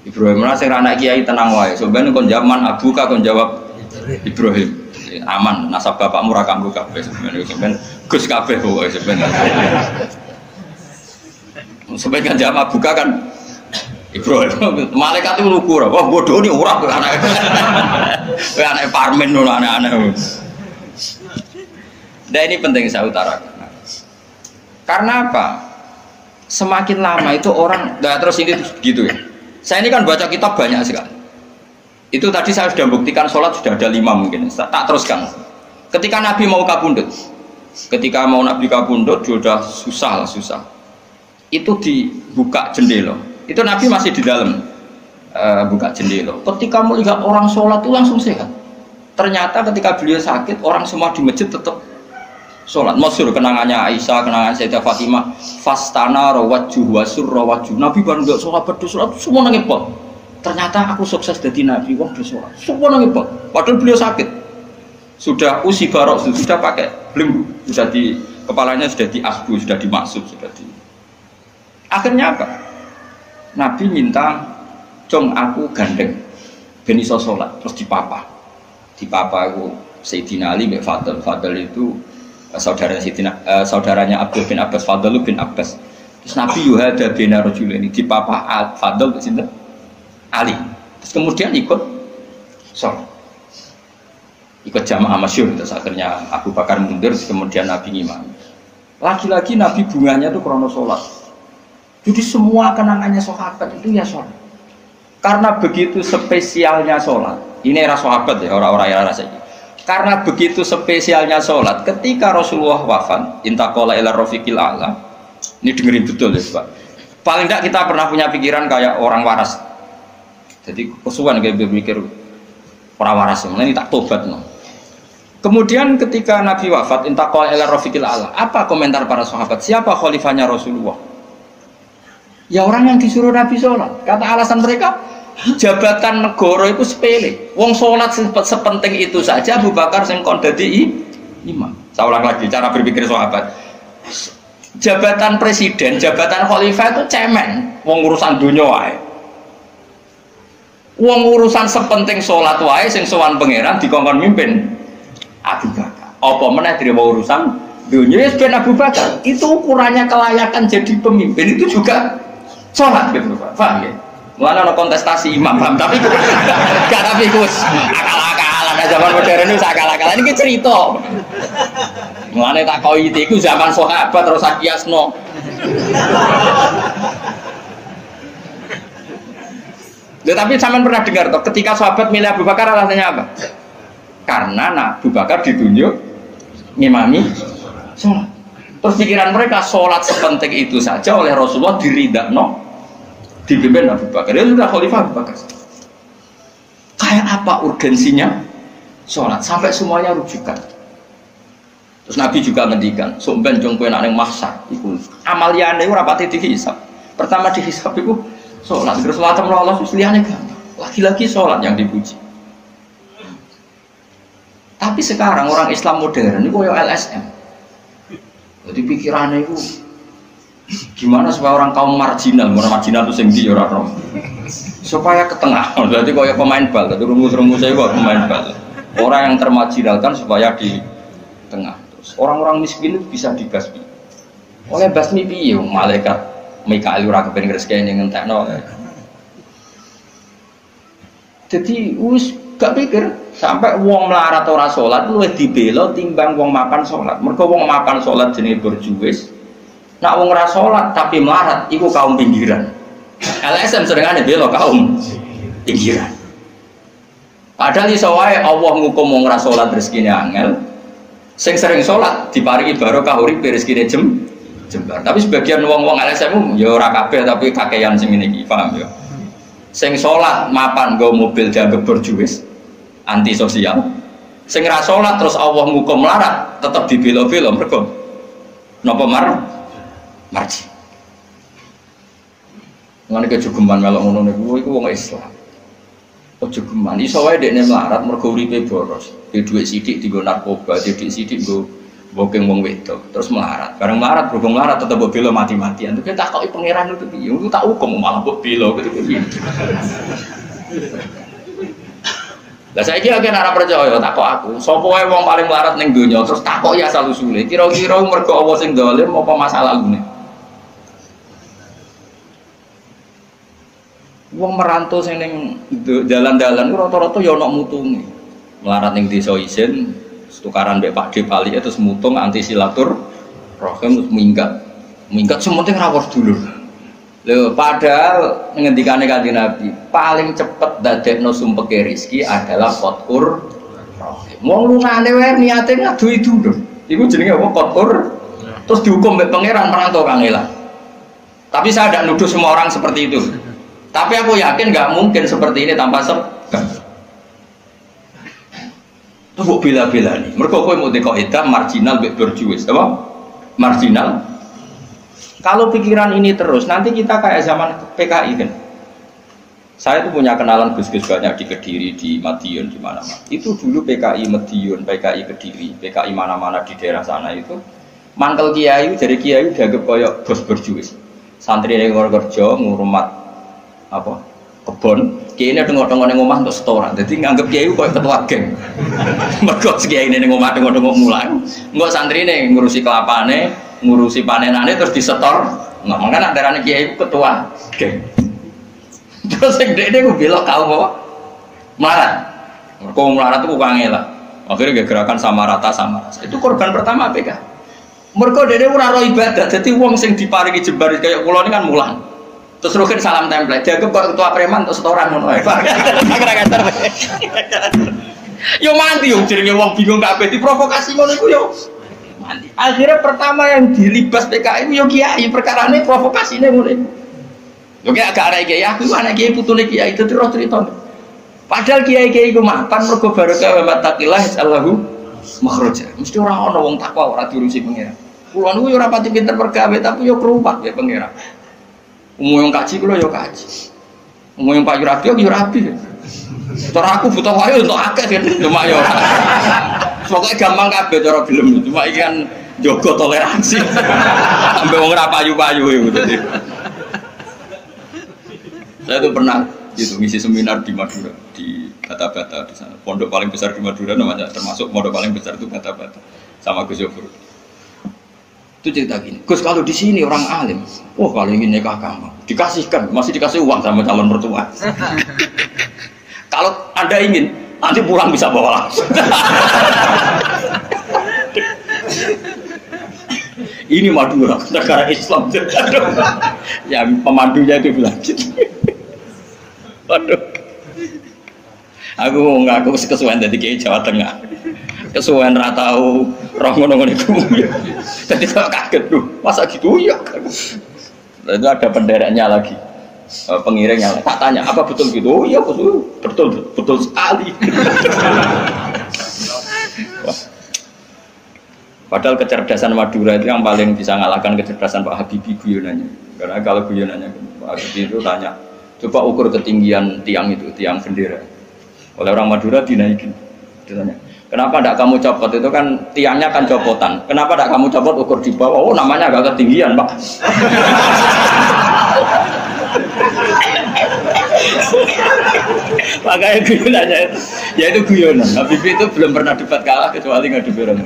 Ibrahim lah sing anak kiai tenang wae sampean kon zaman abuka kon jawab Ibrahim aman nasab bapakmu ra kanggo kabeh sampean Gus kabeh pokoke sampean kan jawab abuka kan Ibrahim malaikat itu lugu wah bodoh nih ora anak Parmen ngono anak-anak. Nah ini penting saya utarakan. Karena apa? Semakin lama itu orang, nah terus ini gitu ya. Saya ini kan baca kitab banyak sekali. Itu tadi saya sudah buktikan sholat sudah ada 5 mungkin. Tak teruskan. Ketika Nabi mau kabundut, Nabi kabundut sudah susah. Itu dibuka jendela. Itu Nabi masih di dalam buka jendela. Ketika melihat orang sholat itu langsung sehat. Ternyata ketika beliau sakit, orang semua di masjid tetap sholat. Masyhur kenangannya Aisyah, kenangan Sayyidah Fatimah, fastana rawajjuh wasur rawajjuh. Nabi baru nggak sholat berdoa, semua nangipot. Ternyata aku sukses jadi Nabi, wong bersolat, semua nangipot. Padahal beliau sakit, sudah usi barok, sudah pakai belenggu, sudah di kepalanya sudah diasbu, sudah dimaksud, sudah di. Akhirnya apa? Nabi minta, "Cung aku gandeng, ben iso sholat." Terus dipapa aku Sayyidina Ali bin Fadl itu saudaranya Abdul bin Abbas, Fadl bin Abbas. Terus Nabi yuhada bina rajulaini dipapa Fadl sinten Ali. Terus kemudian ikut sholat, ikut jamaah masyhur. Terus akhirnya Abu Bakar mundur, kemudian Nabi ngimam. Lagi-lagi Nabi bunganya itu krono sholat. Jadi semua kenangannya sahabat itu ya sholat. Karena begitu spesialnya sholat. Ini era sahabat ya, orang-orang era ini. Karena begitu spesialnya sholat, ketika Rasulullah wafat, intaqala ila rafiqil a'la. Ini dengerin betul ya Pak. Paling tidak kita pernah punya pikiran kayak orang waras. Jadi kesuwan kayak berpikir orang waras, ini tak tobat no. Kemudian ketika Nabi wafat, intaqala ila rafiqil a'la. Apa komentar para sahabat? Siapa khalifahnya Rasulullah? Ya orang yang disuruh Nabi sholat. Kata alasan mereka, jabatan negara itu sepele. Wong sholat sepenting itu saja Abu Bakar sing kon dadi imam. Saya ulang lagi cara berpikir sahabat. Jabatan presiden, jabatan khalifah itu cemen. Wong urusan dunia wae. Wong urusan sepenting sholat wae sing sowan pangeran dikongkon mimpin Abu Bakar. Apa meneh dire urusan dunia ben Abu Bakar. Itu ukurannya kelayakan jadi pemimpin itu juga sholat gitu Pak. Paham ya? Mulanya ada kontestasi imam, paham? Tapi gak tapi kus akal-akalan zaman modern itu akal-akalan ini cerita. Mulanya tak kau itu zaman sahabat terus akiasno. Tapi zaman pernah dengar toh, ketika sahabat milih Abu Bakar alasannya apa? Karena Abu Bakar ditunjuk ngimami sholat. Terus pikiran mereka sholat sepenting itu saja oleh Rasulullah diridakno. Dipimpin Abu Bakar, dia sudah khalifah Abu Bakar. Kayak apa urgensinya sholat sampai semuanya rujukan. Terus Nabi juga ngendikan, "Somben jong kowe nek ning mahsyar iku amaliyane ora pati dihisab. Pertama dihisab iku sholat, terus sholat Allah liyane gampang. Lagi-lagi sholat yang dipuji." Tapi sekarang orang Islam modern itu koyo LSM. Jadi pikirannya itu gimana supaya orang kaum marginal itu sing ndi ora ora. Supaya ke tengah. Berarti kayak pemain bal, tapi rumus-rumus saya kok pemain bal. Orang yang termarginalkan supaya di tengah. Terus orang-orang miskin itu bisa dibasmi. Oleh basmi piye malaikat Mikail ora kepen ngreseki ning entekno. Jadi wis Gak pikir sampai wong melarat ora salat luwih dibela timbang wong mapan salat. Mergo wong mapan salat jenenge berjuwis. Nak wong ora salat tapi melarat iku kaum pinggiran. LSM sedengane bela kaum pinggiran. Padahal iso wae Allah ngukum wong ora salat rezekine angel. Sing sering salat diparingi barokah uripe rezekine jembar. Tapi sebagian wong-wong LSM ya ora kabeh tapi kakean sing ngene iki, paham ya. Sing salat mapan nggo mobil dianggap berjuwis, anti sosial. Sing ra salat terus Allah ngukum melarat, tetep dibela-bela mergo napa marji. Ngene kejugeman melok ngono niku iku wong Islam. Kejugeman iso wae dekne melarat mergo uripe boros. Di dhuwit sithik dienggo narkoba, di dhuwit sithik nggo bokeng wong wedok, terus melarat. Bareng melarat berhubung melarat tetep mbok bela mati-matian. Terus tak koki pangeran itu piye? Aku tak hukum malah mbok bela gitu piye. Lah saiki akeh ora percaya tak kok aku. Sapa wae wong paling melarat ning donya terus takoki asal usule. Kira-kira mergo Allah sing zalim apa masalah lune? Wong merantau sing ning jalan-jalan ku rata-rata ya ana mutunge. Melarat ning desa isin tukaran mbek Pak D Pali terus mutung anti silaturahim minggat sementing rawuh dulur. Lho padahal ngendikane Kanjeng Nabi paling cepet dadekno sumpeke rezeki adalah qotkur rahim. Wong lungane wae niate ngaduhi dulur. Iku jenenge apa qotkur? Terus dihukum mbek pangeran merantau kangelan. Tapi saya tidak nuduh semua orang seperti itu. Tapi aku yakin nggak mungkin seperti ini tanpa sebab. Itu buat bila-bila nih. Mereka kau mau dikoidah marginal berjuis, apa? Marginal. Kalau pikiran ini terus, nanti kita kayak zaman PKI kan. Saya tuh punya kenalan gus-gus banyak di Kediri, di Madiun, di mana-mana. Itu dulu PKI Madiun, PKI Kediri, PKI mana-mana di daerah sana itu. Mangkel kiai, dari kiai dianggap koyok bos berjuis. Santri yang kerja ngurmat apa? Kebon. Kiai ini tengok-tengok ning omah untuk setoran. Jadi nganggep kiai koyo ketua geng. Mergo kiai ini ning omah tengok-tengok mulang. Engko santrine ngurusi kelapane, ngurusi panenane terus disetor. Enggak mangkan antarane kiai ketua geng. Terus sing dekne ku belok kaum apa? Melarat. Mergo melarat itu kangelan. Akhirnya gerakan sama rata. Itu korban pertama PK. Mergo dekne ora ro ibadah. Dadi wong sing diparingi jembar kaya kula ini kan mulang. Terus rukin salam template, dia kok ketua preman terus setoran ngono ae. Yo mati yo jenenge wong bingung kabeh diprovokasi ngono iku yo mati. Akhirnya pertama yang dilibas PKI yo kiai, perkarane provokasine ngono iku. Yo gak arek kiai aku anak kiai putune kiai itu terus cerita. Padahal kiai-kiai iku mapan mergo barokah wa mattaqillah Allahu makhraja. Mesti ora ana wong takwa ora diurusi pangeran. Kulo niku yo ora pati pinter pergawe tapi yo kerumat ya pangeran. Umum yang kaji kulo yo kaji, umum yang Pak Yurabi yo Yurabi. Cara aku butuh wae untuk akeh kan, cuma yo. Pokoknya gampang kabeh cara film, cuma iki kan jogo toleransi. Sampai wong ora payu-payu itu. Saya tuh pernah itu ngisi seminar di Madura, di Bata-Bata di sana. Pondok paling besar di Madura namanya, termasuk pondok paling besar itu Bata-Bata sama Gus Yofur. Itu cerita gini, Gus kalau di sini orang alim, oh kalau ingin nikah kamu dikasihkan, masih dikasih uang sama calon mertua. Kalau Anda ingin, nanti pulang bisa bawa langsung. Ini Madura, negara Islam. Ya pemandunya itu bilang gitu. Waduh, aku ngaku kesuwen dari Kiai Jawa Tengah. Kesuwen ra tau roh ngono-ngono iku. Jadi saya kaget tuh, masa gitu ya? Itu ada pendereknya lagi, pengiringnya. Tak tanya apa betul gitu? Oh iya betul sekali. Padahal kecerdasan Madura itu yang paling bisa mengalahkan kecerdasan Pak Habibie guyonannya. Karena kalau guyonannya Pak Habibie itu tanya, coba ukur ketinggian tiang itu, tiang bendera. Oleh orang Madura dinaikin. Ditanya, kenapa tidak kamu copot? Itu kan tiangnya kan copotan. Kenapa tidak kamu copot ukur di bawah? Oh namanya agak ketinggian Pak. Makanya guyonannya itu, ya itu guyonan. Habibie itu belum pernah debat kalah kecuali ngadepi orang.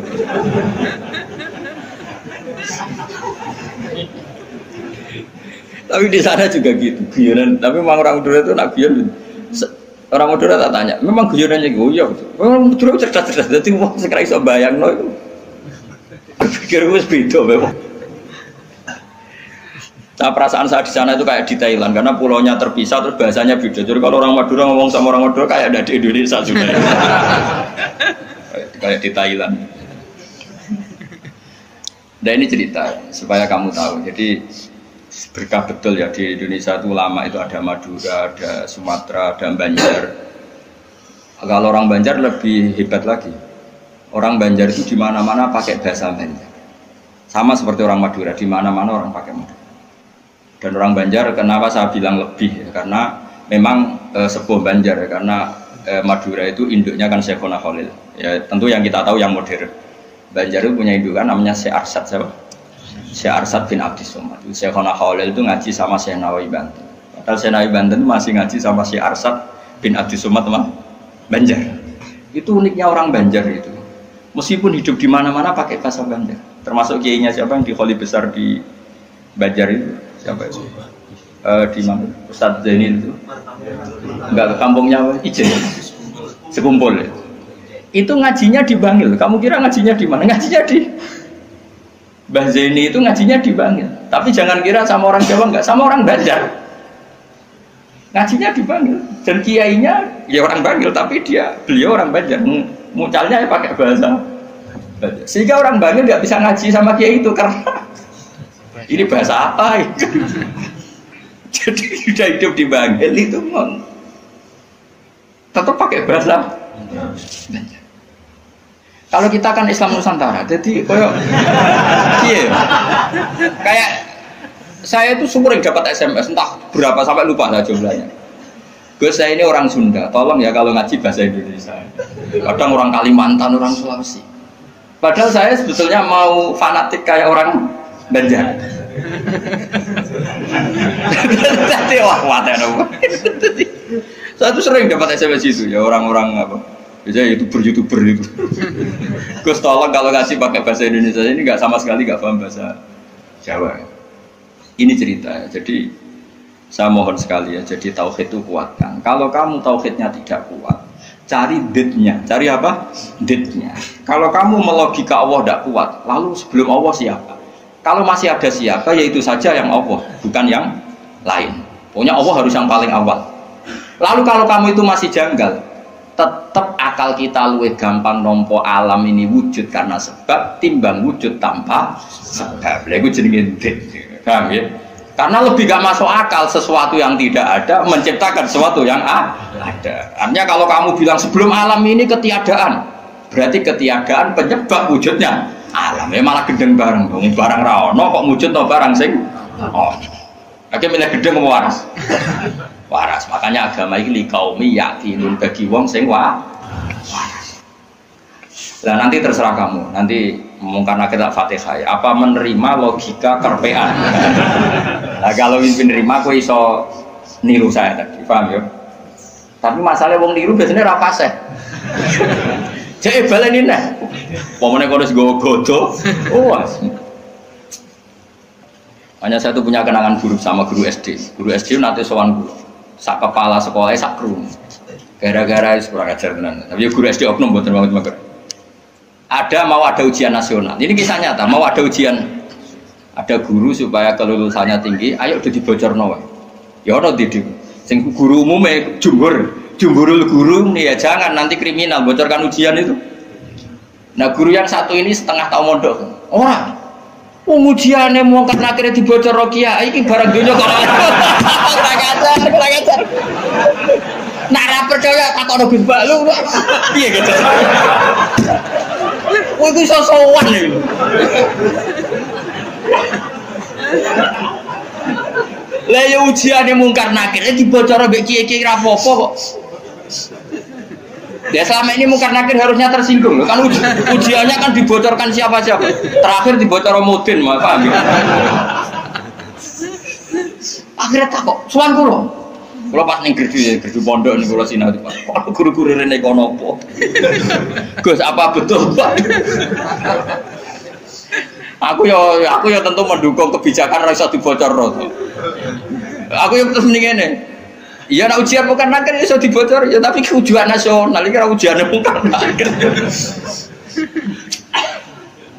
Tapi di sana juga gitu guyonan. Tapi memang orang Madura itu nak guyon. Orang Madura tak tanya, memang guyonannya guyon. Orang Madura cerdas-cerdas, jadi wong sekarang iso bayangno iku. Pikir wis beda memang. Nah, perasaan saya di sana itu kayak di Thailand karena pulaunya terpisah terus bahasanya beda. Jadi kalau orang Madura ngomong sama orang Madura kayak ada di Indonesia juga. Kayak di Thailand. Dan ini cerita supaya kamu tahu. Jadi berkah betul ya di Indonesia itu lama itu ada Madura, ada Sumatera, ada Banjar. Kalau orang Banjar lebih hebat lagi. Orang Banjar itu di mana-mana pakai bahasa Banjar. Sama seperti orang Madura, di mana-mana orang pakai Madura. Dan orang Banjar kenapa saya bilang lebih ya, karena memang sebuah Banjar ya, karena Madura itu induknya kan Syekhona Khalil. Ya tentu yang kita tahu yang modern. Banjar itu punya indukan namanya Syekh Arsad siapa? Syekh Arsad bin Abdis Somad. Syekhona Khalil itu ngaji sama Syekh Nawawi Banten. Padahal Syekh Nawawi Banten itu masih ngaji sama Syekh Arsad bin Abdis Somad teman Banjar. Itu uniknya orang Banjar itu. Meskipun hidup di mana-mana pakai bahasa Banjar. Termasuk kiainya siapa yang di Kholi besar di Banjar itu? Siapa itu? Di mana? Ustadz Zainil itu? Enggak ke kampungnya Ijen. Sekumpul ya. Itu ngajinya di Bangil. Kamu kira ngajinya di mana? Ngajinya di Mbah Zaini itu ngajinya di Bangil. Tapi jangan kira sama orang Jawa enggak, sama orang Banjar. Ngajinya di Bangil. Dan kiainya ya orang Bangil, tapi beliau orang Banjar. Mucalnya ya pakai bahasa Banjar. Sehingga orang Bangil enggak bisa ngaji sama kiai itu karena ini bahasa apa itu? Jadi sudah hidup di Bangil itu tetap pakai bahasa Banjar. Kalau kita kan Islam Nusantara, jadi kayak saya itu sering dapat SMS entah berapa sampai lupa lah jumlahnya. Gus saya ini orang Sunda, tolong ya kalau ngaji bahasa Indonesia. Kadang orang Kalimantan, orang Sulawesi. Padahal saya sebetulnya mau fanatik kayak orang Banjar. Jadi wah saya tuh sering dapat SMS itu ya orang-orang apa? Biasanya youtuber itu. Gus tolong kalau ngasih pakai bahasa Indonesia ini nggak sama sekali nggak paham bahasa Jawa. Ini cerita ya. Jadi saya mohon sekali ya. Jadi tauhid itu kuatkan. Kalau kamu tauhidnya tidak kuat, cari ditnya. Cari apa? Ditnya. Kalau kamu melogika Allah tidak kuat, lalu sebelum Allah siapa? Kalau masih ada siapa, yaitu saja yang Allah, bukan yang lain. Pokoknya Allah harus yang paling awal. Lalu kalau kamu itu masih janggal, tetap akal kita luwih gampang nompo alam ini wujud karena sebab timbang wujud tanpa sebab. Lha iku jenenge dit. Paham ya? Karena lebih gak masuk akal sesuatu yang tidak ada menciptakan sesuatu yang ada. Artinya kalau kamu bilang sebelum alam ini ketiadaan, berarti ketiadaan penyebab wujudnya alam. Ya malah gendeng bareng dong. Barang ra ono kok wujud to barang sing oh. Oke milih gendeng waras. Waras. Makanya agama ini kaumi yakinun bagi wong sing waras. Nah nanti terserah kamu. Nanti karena kita Fatihah apa menerima logika kerpean. Nah kalau menerima aku iso niru saya tadi, paham ya? Tapi masalah wong niru biasanya ra fase. Jadi baleni nih. Pomone kono wis godo. Oh. Hanya saya tuh punya kenangan buruk sama guru SD. Guru SD nanti sowan guru. Sak kepala sekolahnya sak kru. Gara-gara kurang ajar tenan. Tapi guru SD oknum mboten banget. Mau ada ujian nasional. Ini kisah nyata, mau ada ujian. Ada guru supaya kelulusannya tinggi, ayo udah dibocorno wae. Ya ono didik. Sing guru umume jumhurul guru nih ya jangan nanti kriminal bocorkan ujian itu. Nah guru yang satu ini setengah tahun mondok. Ora. Ujiannya mau karena akhirnya dibocor Rokia, ini barang dunia kok kurang ajar. Nak ra percaya takon Gus Bak lu. Piye gitu. Kowe iku iso sowan iki. Lah ya ujiane mungkar nakir dibocor mbek kiye-kiye ra apa-apa kok. Ya selama ini mungkar nakir harusnya tersinggung loh. Kan ujiannya kan dibocorkan siapa-siapa. Terakhir dibocor Mudin, paham ya? Akhirnya tak kok, suan kula. Kula pas ning gerdu pondok ning kula sinau Pak. Kok guru-guru rene kono apa? Gus apa betul, Pak? Aku ya tentu mendukung kebijakan ora iso dibocorno. Aku yang terus mending ngene. Iya, nak ujian bukan nakir iso dibocor ya, tapi ujian nasional iki ora ujian bukan nakir.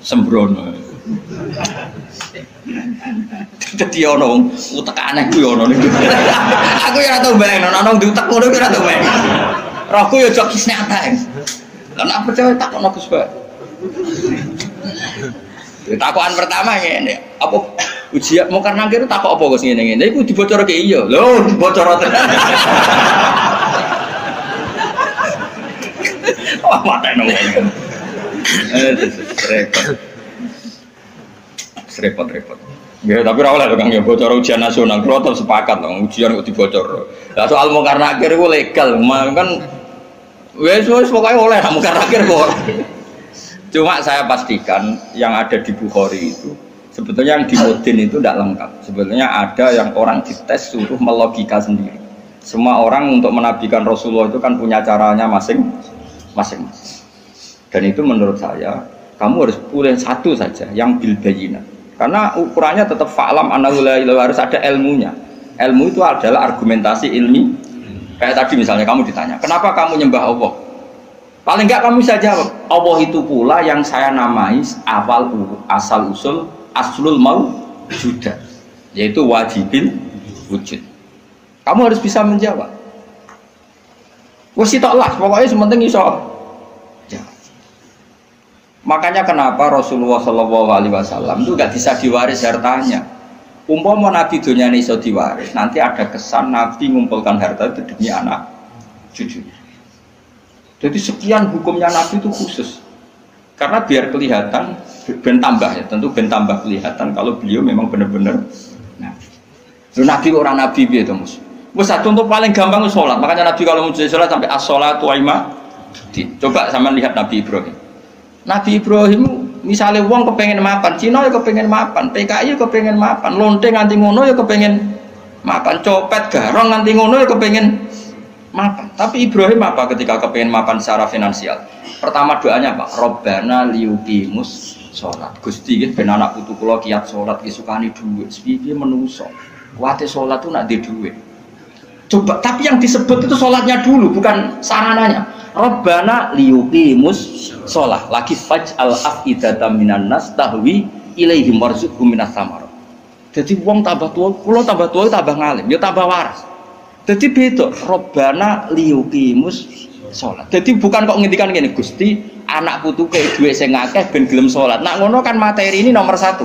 Sembrono. Dadi ono utek aneh kuwi ono niku. Aku ya ora tau bayangno ono diutek ngono ki ora tau bayangno. Rohku ya jok kisne atae. Lah nek percaya takon Gus Ba. Takokan pertama ngene, apa ujian mau karena kira takok apa Gus ngene-ngene iku dibocorke iya. Lho, dibocor tenan. Wah, mateno. Repot. Ya, tapi ora oleh to Kang ya bocor ujian nasional. Kulo tetep sepakat dong ujian kok dibocor. Lah soal mungkar nakir iku legal, kan wis pokoke oleh mungkar nakir kok. Cuma saya pastikan yang ada di Bukhari itu sebetulnya yang di Mudin itu tidak lengkap. Sebetulnya ada yang orang dites suruh melogika sendiri. Semua orang untuk menabikan Rasulullah itu kan punya caranya masing-masing. Dan itu menurut saya kamu harus pilih satu saja yang bil bayyinah. Karena ukurannya tetap fa'lam annahu la ilaha, harus ada ilmunya. Ilmu itu adalah argumentasi ilmi. Kayak tadi misalnya kamu ditanya, kenapa kamu nyembah Allah? Paling enggak kamu bisa jawab, Allah itu pula yang saya namai asal usul aslul mawjudah, yaitu wajibil wujud. Kamu harus bisa menjawab. Wes toklah, pokoknya sementing iso. Makanya kenapa Rasulullah SAW itu nggak bisa diwaris hartanya. Umpama Nabi dunia ini iso diwaris, nanti ada kesan Nabi mengumpulkan harta itu demi anak cucunya. Jadi sekian hukumnya Nabi itu khusus. Karena biar kelihatan, ben tambah ya, tentu ben tambah kelihatan kalau beliau memang benar-benar Nabi. Nabi orang Nabi itu mus. Satu contoh paling gampang itu sholat. Makanya Nabi kalau mau sholat sampai as-sholatu wa ima. Coba sama lihat Nabi Ibrahim. Nabi Ibrahim misalnya uang kepengen mapan, Cina ya kepengen mapan, PKI ya kepengen mapan, lonteng nganti ngono ya kepengen mapan, copet garong nganti ngono ya kepengen mapan. Tapi Ibrahim apa ketika kepengen mapan secara finansial? Pertama doanya apa? Robbana liyuqimus sholat. Gusti ben anak putu kula kiat sholat ki sukani dhuwit. Piye menungso. Kuwate sholat tuh nak di dhuwit. Coba, tapi yang disebut itu sholatnya dulu, bukan sarananya. Robbana liyuqimus sholat. Lagi faj'al afidatan minan nas tahwi ilaihim warzuqhum minas samarat. Jadi wong tambah tua, kula tambah tua tambah ngalim, ya tambah waras. Jadi beda, Robbana liyuqimus sholat. Jadi bukan kok ngendikan gini, Gusti anak putu kayak duit sing akeh ben gelem sholat. Nah ngono kan materi ini nomor satu.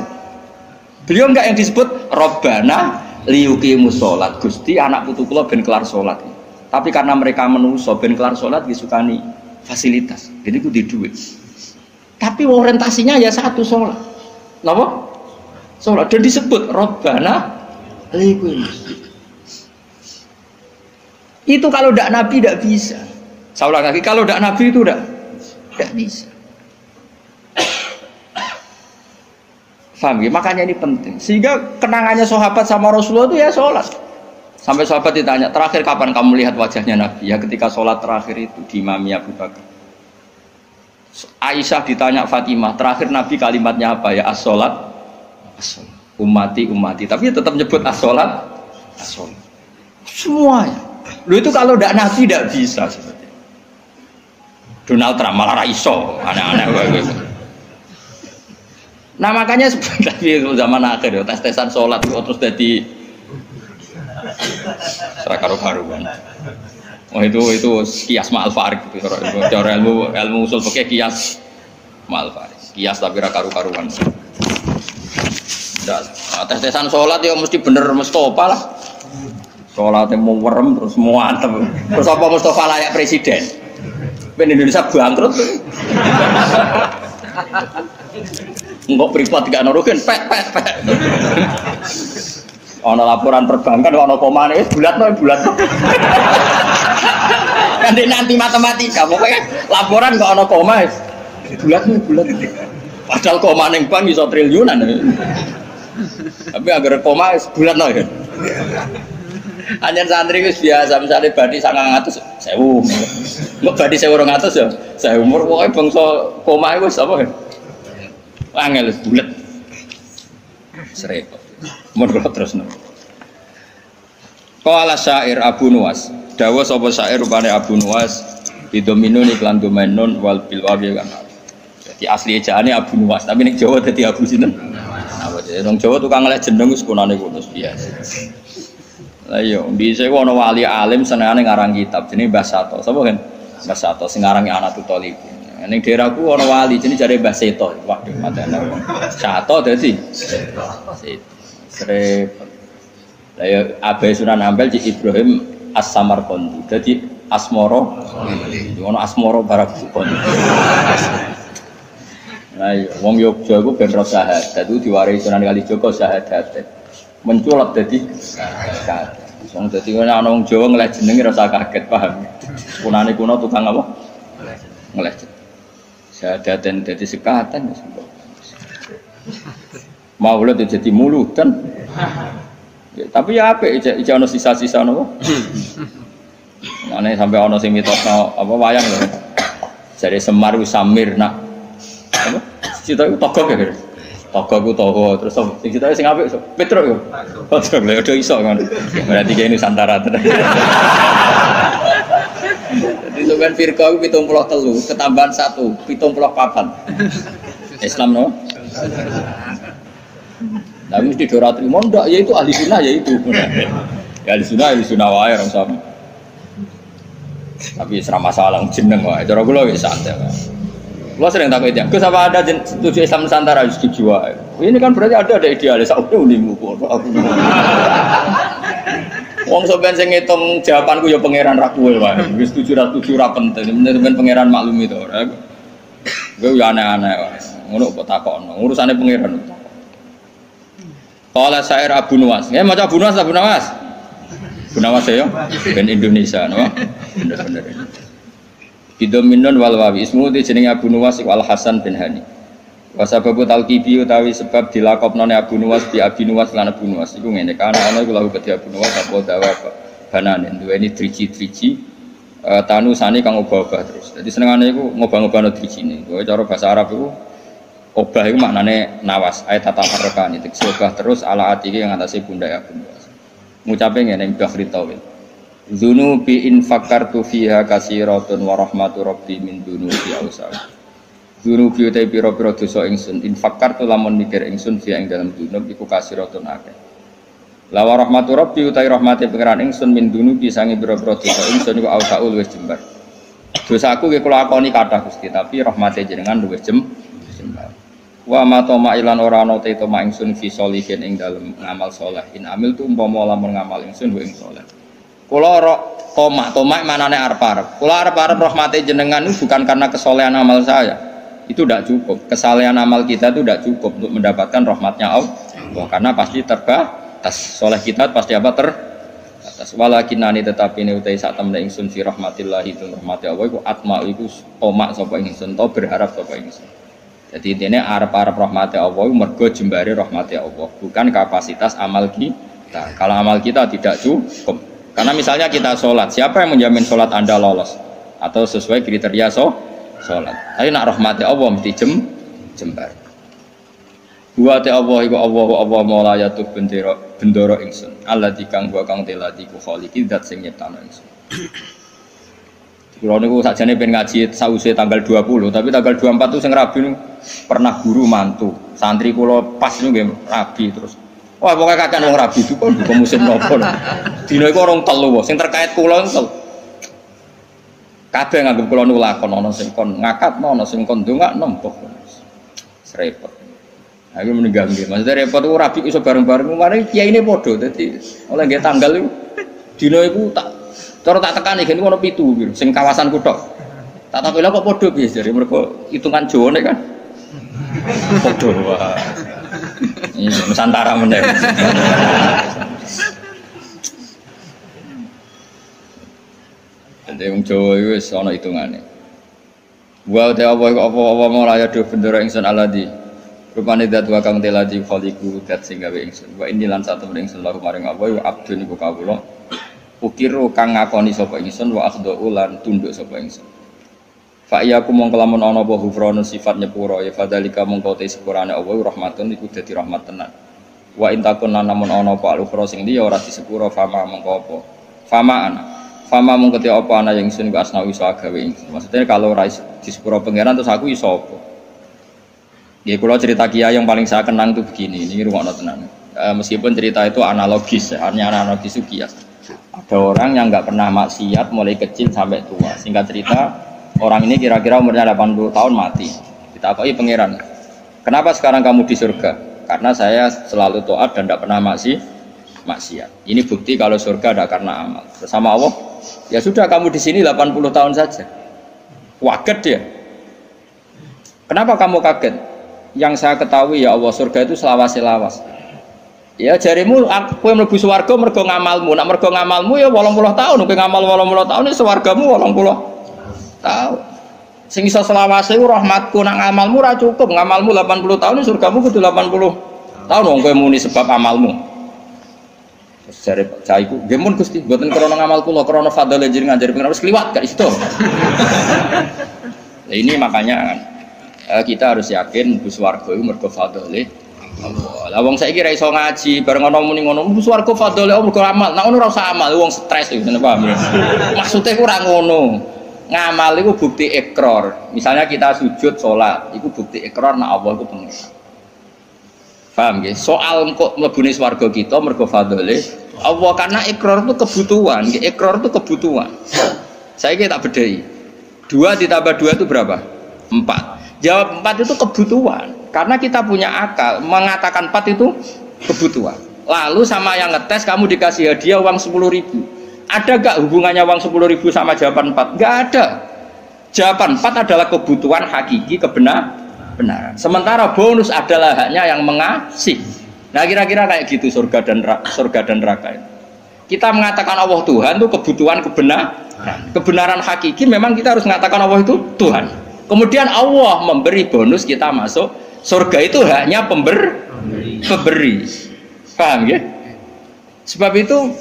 Beliau enggak yang disebut Robbana liyuqimus sholat. Gusti anak putu kula ben kelar sholat. Tapi karena mereka menungso ben kelar sholat disukani fasilitas. Jadi ku di duit. Tapi orientasinya ya satu sholat. Napa? Sholat dan disebut Robbana liyuqimus. Itu kalau tidak Nabi tidak bisa. Saya ulang lagi, kalau tidak Nabi itu tidak bisa. Faham ya? Makanya ini penting. Sehingga kenangannya sahabat sama Rasulullah itu ya sholat. Sampai sahabat ditanya, terakhir kapan kamu lihat wajahnya Nabi? Ya ketika sholat terakhir itu di Imami Abu Bakar. Aisyah ditanya Fatimah, terakhir Nabi kalimatnya apa ya? As-sholat, as-sholat. Ummati. Tapi tetap nyebut as-sholat, as-sholat. Semuanya. Lu itu kalau tidak Nabi tidak bisa seperti Donald Trump malah iso aneh-aneh gitu. Nah makanya sebenarnya zaman akhir tes-tesan sholat terus jadi serakaru-karuan. Oh itu kias ma'al farik gitu. Cara ilmu usul pakai kias ma'al farik. Kias tapi karu-karuan. Tes-tesan sholat ya mesti bener Mustafa lah. Sholatnya mau werem terus mau antem. Terus apa Mustafa layak presiden? Ben Indonesia bangkrut. Enggak privat gak nurukin, pek. Ono laporan perbankan, ono komane, bulat. Nanti matematika, pokoknya laporan gak ono koma, bulat. Padahal koma neng bank iso triliunan. Tapi agar koma bulat no ya. Hanya santri itu biasa, misalnya badi 900.000, nggak badi 1.200 ya, saya umur pokoknya bangsa koma itu apa ya? Angel bulat, serempet, mau terus no. Qala syair Abu Nuwas. Dawa sapa syair rupane Abu Nuwas bidominun iklan domainun wal bilwawi kan. Jadi asli ejaane Abu Nuwas, tapi ning Jawa dadi Abu sinten? Apa jenenge nang Jawa tukang ngeleh jeneng wis kunane kuno biasa. Lah iya, dhisik ana wali alim senengane ngarang kitab jenenge Mbah Sato. Sapa kan? Mbah Sato sing ngarangi Anatul Thalib. Ning daerahku ana wali jenenge jare Mbah Seto. Waduh matene. Sato dadi Seto. Lah ya Abai Sunan Ampel di Ibrahim As-Samarqandi. Dadi Asmoro. Ono Asmoro Barakupon. Nah, wong Yogya iku ben ro syahadat itu diwarisi Sunan Kalijaga syahadat. Menculat dadi syahadat. Wong dadi ana wong Jawa ngeleh jenenge rasa kaget paham. Kunane kuno tukang apa? Ngeleh. Syahadaten dadi sekatan wis. Maulid jadi muludan. Ya, tapi ya apik iki ana sisa-sisa napa? Ane sampai ana sing mitosno apa wayang lho. Jare Semar wis Samir nak apa? Cita iku togok ya. Togok ku toho terus sing cita sing apik Petruk yo. Petruk lho do iso kan. Berarti kene Nusantara tenan. Jadi sampean firqa ku 73 ketambahan 1 74. Islam no? Nah, mesti dora trimo ndak ya itu ahli sunnah ya itu. Ya ahli sunnah wae orang sama. Tapi serah masalah jeneng wae. Cara kula wis santai wae. Kula sering takut ya, Gus apa ada setuju Islam Nusantara harus dijual. Ini kan berarti ada idealis aku nimu kok. Wong sampean sing ngitung jawabanku ya pangeran ra kowe wae. Wis setuju ra penting. Men pangeran maklumi to. Gue ya aneh-aneh wae. Ngono kok takokno. Urusane pangeran. Qala syair Abu Nuwas. Nggih maca Abu Nuwas, Abu Nuwas. Abu Nuwas ya, ben Indonesia no. Bener-bener. Bidominun wal wawi ismu di jenenge Abu Nuwas wal Hasan bin Hani. Wa sababu talqibi utawi sebab dilakopnone Abu Nuwas bi Abi Nuwas lan Abu Nuwas iku ngene kana ana iku lahu kedhi Abu Nuwas apa dawa banane duweni driji-driji tanusane kang obah-obah terus. Dadi senengane iku ngobah-ngobahno drijine. Kowe cara bahasa Arab iku obah itu maknanya nawas, ayat tata harrokan itu obah terus ala atihi yang atasnya bunda ya bunda. Ngucapin yang bahri tawil. Zunubi in fakartu fiha kasiratun wa rahmatu rabbi min dunubi awsal. Zunubi utai piro-piro dosa ingsun in fakartu lamun mikir ingsun fiha ing dalam dunub iku kasiratun akeh. Lawa rahmatu rabbi utai rahmati pengeran ingsun min dunubi sangi piro-piro dosa ingsun iku awsaul wis jembar. Dosaku ki kula akoni kathah Gusti tapi rahmate jenengan luwih jembar. Wa ma toma ilan ora ana te toma ingsun fi sholihin ing dalem ngamal saleh in amil tu umpama lamun ngamal ingsun wa ing saleh kula ora toma manane arep-arep kula arep-arep rahmate jenengan itu bukan karena kesolehan amal saya itu tidak cukup kesalehan amal kita itu tidak cukup untuk mendapatkan rahmatnya Allah karena pasti terbatas soleh kita pasti apa terbatas walakinani tetapi ini utai sak temne ingsun fi rahmatillah itu rahmati Allah iku atma iku toma sapa ingsun to berharap sapa ingsun. Jadi intinya arep-arep rahmati Allah mergo jembare rahmati Allah bukan kapasitas amal kita. Kalau amal kita tidak cukup. Karena misalnya kita sholat, siapa yang menjamin sholat Anda lolos atau sesuai kriteria sholat? Tapi nak rahmati Allah mesti jembar. Wa ta Allah iku Allah maula yatuh bendoro ingsun. Allah dikang wa kang telati ku khaliqi zat sing nyiptano ingsun. Kalau niku sakjane pengen ngaji sause tanggal 20, tapi tanggal 24 itu sing rabi niku pernah guru mantu. Santri kula pas niku nggih rabi terus. Wah, pokoke kakek wong rabi itu kok buka musim nopo. Dina iku orang telu sing terkait kula niku. Kabeh nganggep kula niku lakon ana sing kon ngakatno, ana sing kon ndongakno mbok. Repot. Aku meninggal nggih. Maksudnya repot ku rabi iso bareng-bareng, mari kiyaine padha. Dadi oleh nggih tanggal iku dina iku cara tak tekan iki ono 7 sing kawasan kuthok. Tak takok lha kok padha piye jare mergo hitungan Jawane kan. Padha wae. Ini Nusantara meneh. Dadi wong Jawa iku wis ana hitungane. Wa ta apa mau raya do bendera ingsun aladi. Rupane dat wa kang teladi khaliqu dat sing gawe ingsun. Wa ini lan satu ingsun laku maring apa wa abdun iku kawula. Ukiru kang ngakoni sapa ingsun wa akhdhu lan tunduk sapa ingsun. Fa iyaku mongko lamun ana apa hufranu sifat nyepuro ya fadzalika mongko te sepurane Allah rahmatun iku dadi rahmat tenan. Wa intakun namun ana apa al-ukhra sing liya ora disepuro fama mengko apa. Fama mung kete apa ana yang ingsun ku asnawi iso gawe ingsun. Maksudnya kalau ora disepuro pangeran terus aku iso apa? Ya kula cerita kiai yang paling saya kenang itu begini, ini rungokno tenan. Meskipun cerita itu analogis, artinya analogis itu kias. Ada orang yang nggak pernah maksiat mulai kecil sampai tua. Singkat cerita, orang ini kira-kira umurnya 80 tahun mati. Ditakoi pangeran, kenapa sekarang kamu di surga? Karena saya selalu taat dan tidak pernah maksiat. Ini bukti kalau surga ada karena amal. Bersama Allah, ya sudah kamu di sini 80 tahun saja. Waget dia. Kenapa kamu kaget? Yang saya ketahui ya Allah, surga itu selawas-selawas. Ya jarimu aku yang mlebu swarga mergo ngamalmu. Nak mergo ngamalmu ya 80 tahun, kowe ngamal 80 tahun ya swargamu 80 tahun. Sing iso selawase rahmatku, nak ngamalmu ora cukup, ngamalmu 80 tahun surgamu kudu 80 tahun wong kowe muni sebab amalmu. Terus jare cah iku, nggih mun Gusti, mboten krana ngamal kula, krana fadhole jenengan jare pengen wis kliwat gak iso. Nah ini makanya kita harus yakin mlebu swarga iku mergo fadhole Allah. Lah wong saiki ra iso ngaji, bareng ana muni ngono, mlebu swarga fadhole Allah mergo amal. Nek ngono ora usah amal, wong stres iku, paham ya? Maksude ku ora ngono. Ngamal itu bukti ikrar. Misalnya kita sujud sholat, itu bukti ikrar nak Allah itu pengiran. Paham ya? Soal kok mlebune swarga kita mergo fadhole Allah, karena ikrar itu kebutuhan. Ikrar itu kebutuhan. Saya tak bedai. 2 ditambah 2 itu berapa? 4. Jawab 4 itu kebutuhan. Karena kita punya akal mengatakan 4 itu kebutuhan. Lalu sama yang ngetes kamu dikasih hadiah uang 10.000. Ada gak hubungannya uang 10.000 sama jawaban 4? Gak ada. Jawaban 4 adalah kebutuhan hakiki kebenaran. Sementara bonus adalah haknya yang mengasih. Nah kira-kira kayak gitu surga dan neraka itu. Kita mengatakan Allah Tuhan itu kebutuhan kebenaran hakiki. Memang kita harus mengatakan Allah itu Tuhan. Kemudian Allah memberi bonus kita masuk surga, itu haknya pemberi. Paham ya? Sebab itu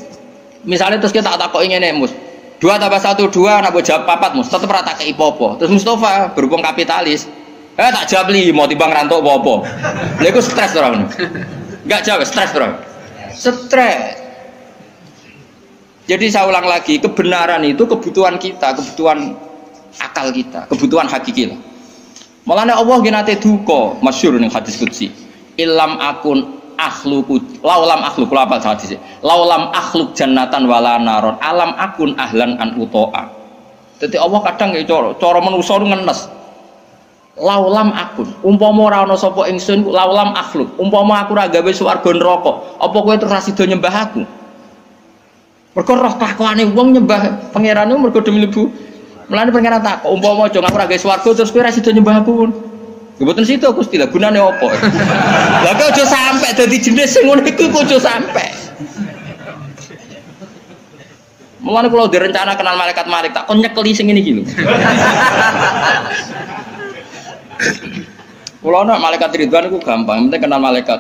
misalnya terus kita tak kok ingin mus 2 tambah 1 2, nak jawab 4 mus tetep rata ke ipopo. Terus Mustafa berhubung kapitalis, tak jawab 5 timbang rantok popo. Lha iku stres ora ngono? Enggak jawab, stres ora? Stres. Jadi saya ulang lagi, kebenaran itu kebutuhan kita, kebutuhan akal kita, kebutuhan hakiki lah. Malahnya Allah nate duka, masyhur ning hadis qudsi. Ilam akun akhluku laulam akhluk apa hadis. Laulam akhluk jannatan wala naron alam akun ahlan an utoa. Dadi Allah kadang ya cara manusa nu ngenes. Laulam akun, umpama ora ana sapa ingsun laulam akhluk, umpama aku ora gawe swarga neraka, apa kowe terus sida nyembah aku? Mergo roh kelakuane wong nyembah pangerane mergo demi mlebu. Mulane pangeran takok, umpama aja aku ora gawe swarga terus kowe ora sida nyembah aku. Mboten situ Gusti, lha gunane apa? Lah kok aja sampe dadi jenis sing ngono iku aja sampe. Mulane kula direncana kenal malaikat tak kon nyekeli sing ngene iki lho. Kula nek malaikat Ridwan iku gampang, penting kenal malaikat.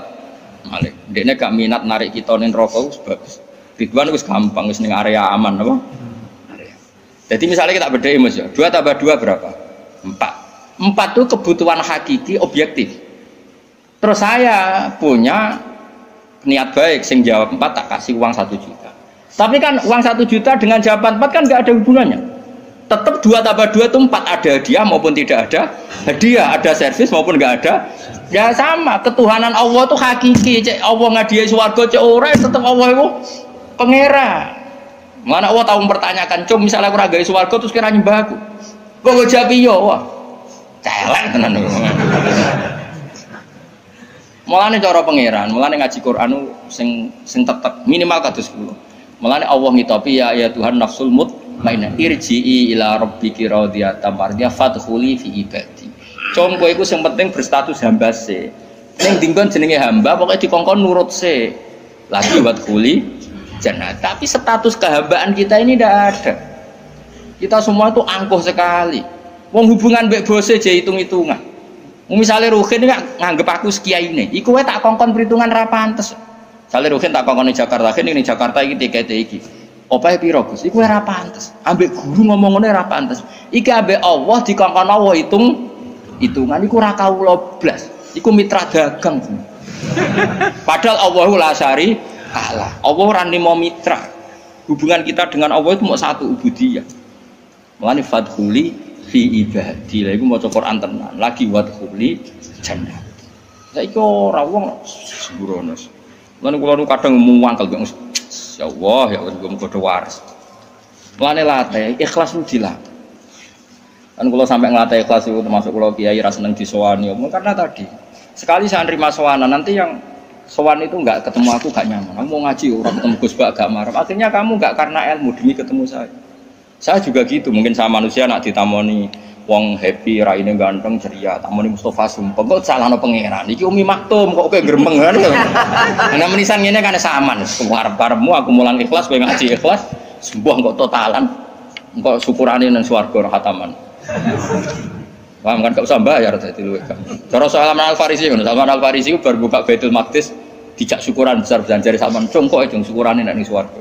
Dekne gak minat narik kita ning neraka wis bagus. Ridwan wis gampang, wis ning area aman apa? Jadi misalnya kita bedai Mas ya, 2 tambah 2 berapa? 4 itu kebutuhan hakiki objektif. Terus saya punya niat baik, sing jawab 4 tak kasih uang 1 juta. Tapi kan uang 1 juta dengan jawaban 4 kan nggak ada hubungannya. Tetap 2 tambah 2 itu 4, ada hadiah maupun tidak ada hadiah, ada servis maupun nggak ada. Ya sama, ketuhanan Allah itu hakiki. Cek Allah ngadiai swarga cek ora tetap Allah itu pangeran. Mana Allah tahu mempertanyakan, "Cum, misalnya aku ragai swarga terus kira nyembah aku." Kok jawab iya, wah. Celek tenan. Mulane cara pangeran, mulane ngaji Quran sing tetep minimal kados kula. Mulane Allah ngitopi ya Tuhan nafsul mutmainnah irji'i ila rabbiki radiyatan mardiyah fadkhuli fi ibadi. Cum kowe iku sing penting berstatus hamba se. Ning dinggon jenenge hamba pokoke dikongkon nurut se. Lagi wadkhuli jannah. Tapi status kehambaan kita ini tidak ada. Kita semua itu angkuh sekali. Wong hubungan mbek bose je hitung-hitungan. Misalnya Ruhin ini nganggep aku sekiai ini, iku wae tak kongkon perhitungan ra pantes. Misalnya Ruhin tak kongkon di Jakarta, ini Jakarta iki tiket iki. Opahe piro Gus? Iku ora pantes. Ambek guru ngomong ngene ora pantes. Iki ambek Allah dikongkon Allah hitungan iku ora kawula blas. Iku mitra dagang. Padahal Allahu la syari Allah. Allah ora nimo mitra. Hubungan kita dengan Allah itu mau satu, ubudiyah. Mulane fadkhuli fi ibadi. Lha iku maca Quran tenan. Lagi wadkhuli jannah. Saiki ora wong sembrono. Mulane kula nu kadang muangkel ya Allah ya Allah muga waras. Mulane latih ikhlas itu dilatih. Kan kula sampai ngelatih ikhlas itu termasuk kula kiai ra seneng disowani karena tadi sekali saya nerima sowanan nanti yang sowan itu enggak ketemu aku gak nyaman. Kamu mau ngaji orang ketemu Gus Bak gak marah. Akhirnya kamu enggak karena ilmu demi ketemu saya. Saya juga gitu, mungkin sama manusia nak ditamoni wong happy, raine ganteng, ceria, tamoni Mustafa Sumpah. Kok salahno pangeran. Iki Umi Maktum kok kowe gremeng kan. Ana menisan ngene kan saman. Arep-arepmu aku mulang ikhlas kowe ngaji ikhlas, sembuh kok totalan. Engko syukurane nang swarga khataman. Paham kan gak usah bayar dadi luwih. Cara Salman Al-Farisi ngono, Salman Al-Farisi ku bar buka Baitul Maqdis dijak syukuran besar-besaran jare Salman congkok jeng syukurane nek ning swarga.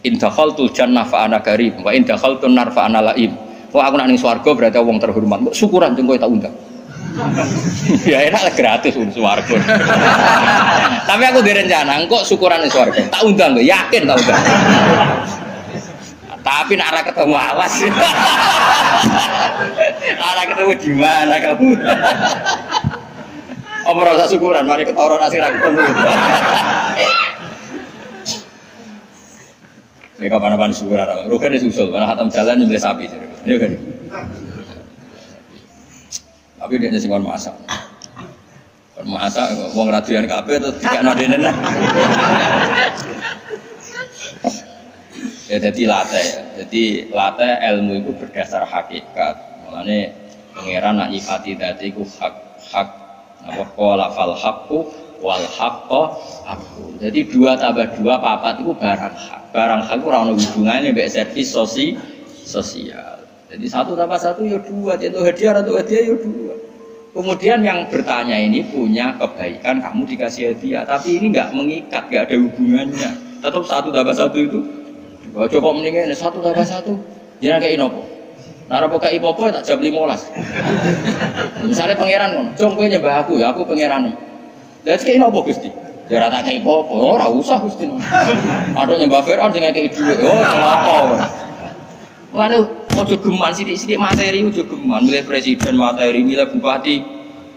In dakhaltul jannah fa ana karim wa in dakhaltun nar fa ana laim. Wah aku nek ning swarga berarti wong terhormat. Mbok syukuran jeng kowe tak undang. Ya enak lah gratis wong swarga. Tapi aku direncana engko syukuran ning swarga. Tak undang lho, yakin tak undang. Tapi nak arah ketemu awas. Arah ketemu di mana kamu? Om rasa syukuran, mari ketara nasi ra ketemu. Ini kapan-kapan syukuran. Rugen disusul, mana khatam jalan nyembelih sapi. Iya kan? Tapi dia sing kon masak. Kon masak wong radian kabeh terus dikekno dene. Ya jadi latih, ilmu itu berdasar hakikat. Makanya pangeran nak nyifati dadi ku hak apa qala fal haqqu wal haqqo aku. Jadi 2 tambah 2 4 itu barang hak. Barang hak itu ora ono hubungane mbek servis sosial. Jadi 1 tambah 1 ya 2, itu hadiah atau hadiah ya 2. Kemudian yang bertanya ini punya kebaikan kamu dikasih hadiah, tapi ini enggak mengikat, enggak ada hubungannya. Tetap 1 tambah 1 itu coba mendingan 1 tambah 1 jangan kayak inopo nara poka ipopo tak jam 15 misalnya pangeran ngono cung kowe nyembah aku ya aku pangerane lha kayak inopo Gusti ya ora tak kayak ipopo ora usah Gusti ada nyembah Firaun sing kayak dhuwit oh apa lha ojo geman sithik-sithik materi ojo geman milih presiden materi milih bupati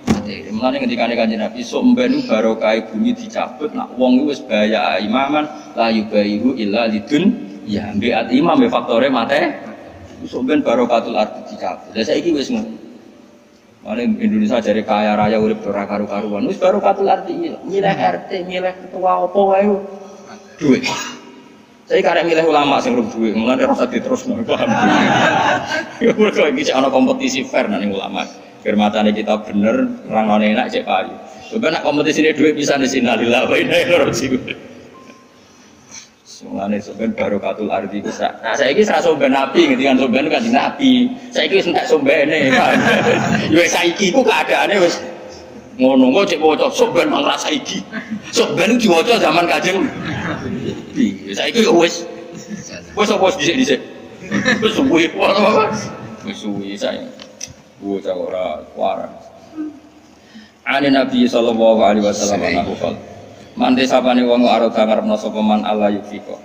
materi mulane ngendikane Kanjeng Nabi sok mben barokah bumi dicabut nak wong wis bahaya imaman la yubaihu illa lidun ya, ambil imam ya faktornya mate, sumben barokatul arti dicabut. Lah saiki wis ngono. Mane Indonesia jare kaya raya urip ora karu-karuan. Wis barokatul arti milih RT, milih ketua apa wae. Duit. Saya karek milih ulama sing rum duit, mulane rasa diterusno paham. Ya mergo iki ana kompetisi fair nang ulama. Firmatane kita bener, rangane enak cek payu. Coba nak kompetisi duit bisa di sinalillah wa inna ilaihi raji'un. Mulane sampeyan barokatul ardi ku sak. Nah saiki ora somben nabi ngendikan somben kan nabi. Saiki wis entek sombene. Ya saiki ku keadaane wis ngono kok cek waca somben mang ra saiki. Somben diwaca zaman Kanjeng. Saiki wis apa dhisik-dhisik. Wis suwi apa? Wis suwi saiki. Bocah ora waras. Ane Nabi sallallahu alaihi wasallam anhu mante sapane wong arep ngarepno sapa man Allah yufiko.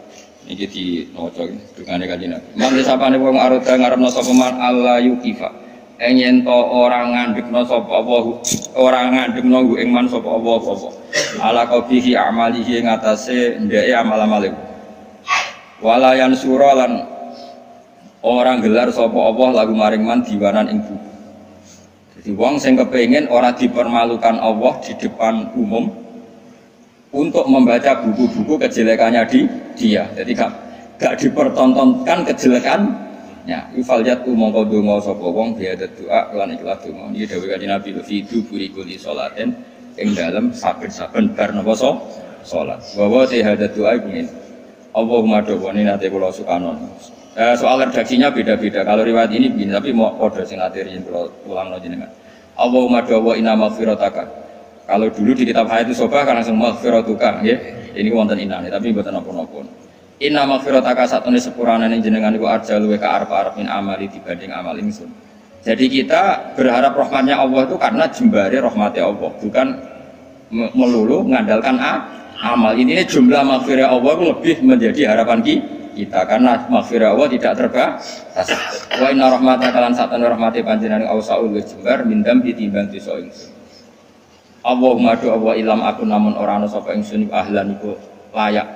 Iki di maca dungane Kanjeng Nabi. Mante sapane wong arep ngarepno sapa man Allah yukifa. Yen to ora ngandhekno sapa apa ora ngandhekno ing man sapa apa. Ala qabihi amalihi ngatasé ndeke amal-amale. Walayan sura lan ora gelar sapa apa lagu maring man diwanan ing buku. Jadi wong sing kepengin ora dipermalukan Allah di depan umum untuk membaca buku-buku kejelekannya dia, jadi gak dipertontonkan kejelekannya. Ifaliyat mongko donga sapa wong biada doa lan ikhlas donga. Iki dawuh Kanjeng Nabi fidu burikuli salaten ing dalem saben-saben bar napa salat. Bahwa tihadat doa ingin Allahumma dawani nate kula sukanon. Soal redaksinya beda-beda. Kalau riwayat ini begini, tapi mau padha sing atiri kula ulangno jenengan. Allahumma dawa inna maghfirataka. Kalau dulu di kitab Hayatus Sobah kan langsung maghfiratuka nggih. Ini wonten inane tapi mboten napa-napa. Inna maghfirataka satune sepurane jenengan iku arja luwe ka arep-arep min amali dibanding amal ingsun. Jadi kita berharap rahmatnya Allah itu karena jembare rahmatnya Allah, bukan melulu mengandalkan amal. Ini jumlah maghfirah Allah lebih menjadi harapan kita karena maghfirah Allah tidak terbatas. Wa inna rahmataka lan satana rahmati panjenengan ausaul jembar mindam ditimbang dosa ingsun. Allahumma do Allah ilam aku namun ora ana sapa ingsun ahlan iku layak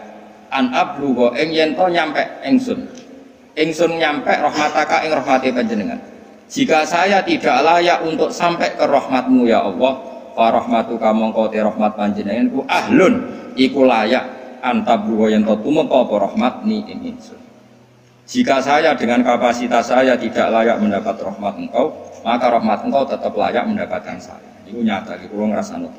an ablugo ing yen to nyampe ingsun nyampe rahmataka ing rahmati panjenengan. Jika saya tidak layak untuk sampai ke rahmatmu ya Allah, fa rahmatuka mongko te rahmat panjenengan ku ahlun iku layak antablugo yen to tumeka apa rahmat ni ing ingsun. Jika saya dengan kapasitas saya tidak layak mendapat rahmat engkau, maka rahmat engkau tetap layak mendapatkan saya. Iku nyata, kulo ngrasakno.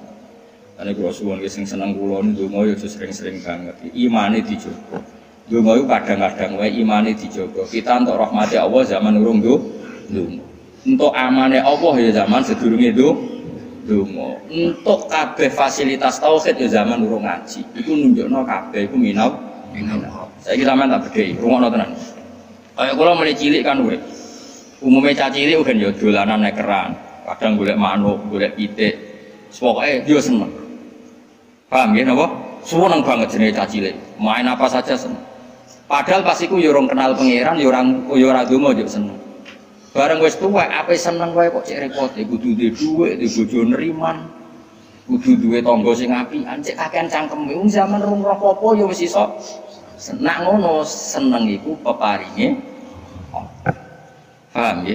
Karena kulo suwun sing seneng kulo ndonga yo sering-sering banget. Imane dijogo. Ndonga iku kadang-kadang wae imane dijogo. Kita entuk rahmate Allah zaman urung ndonga. Entuk amane Allah ya zaman sedurunge ndonga. Entuk kabeh fasilitas tauhid ya zaman urung ngaji. Iku nunjukno kabeh iku minau. Saiki sampean tak bedheki, rungokno tenan. Kayak kulo mulai cilik kan kowe. Umume cah cilik kan yo dolanan nek keran. Kadang golek manuk, golek pitik, pokoknya dia seneng. Paham ya, napa? Seneng banget jenenge cah cilik. Main apa saja seneng. Padahal pas iku yo ora kenal pangeran, yo ora ndonga yo seneng. Bareng wis tuwek, ape seneng wae kok cek repot, kudu duwe dhuwit, duwe bojo neriman, kudu duwe tangga sing apian, cek kakean cangkeme. Wong zaman rung roh apa yo wis iso. Nak ngono seneng iku peparinge. Paham ya?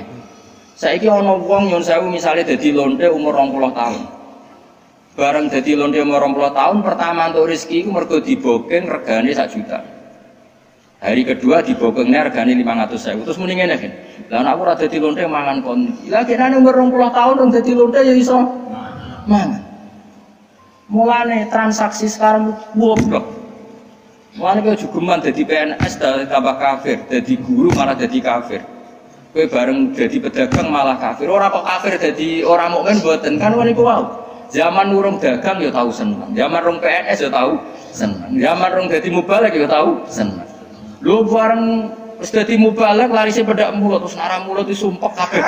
Saiki ana wong nyun sewu misale dadi lonte umur 20 tahun. Bareng dadi lonte umur 20 tahun pertama untuk rezeki iku mergo dibokeng regane 1 juta. Hari kedua dibokengnya regane 500.000. Terus muni ngene kan. Lah nek aku ora dadi lonte mangan kon. Lah kenane umur 20 tahun rong dadi lonte ya iso mangan. Mulane transaksi sekarang goblok. Mulane kok jugeman dadi PNS tambah kafir, dadi guru malah dadi kafir. Kowe bareng jadi pedagang malah kafir. Ora kok kafir jadi orang mukmin mboten kan niku wae. Zaman urung dagang ya tahu seneng. Zaman urung PNS ya tahu seneng. Zaman urung dadi mubalek ya tahu seneng. Lho bareng wis dadi mubalek larise pedak mulut terus nara mulut disumpek kabeh.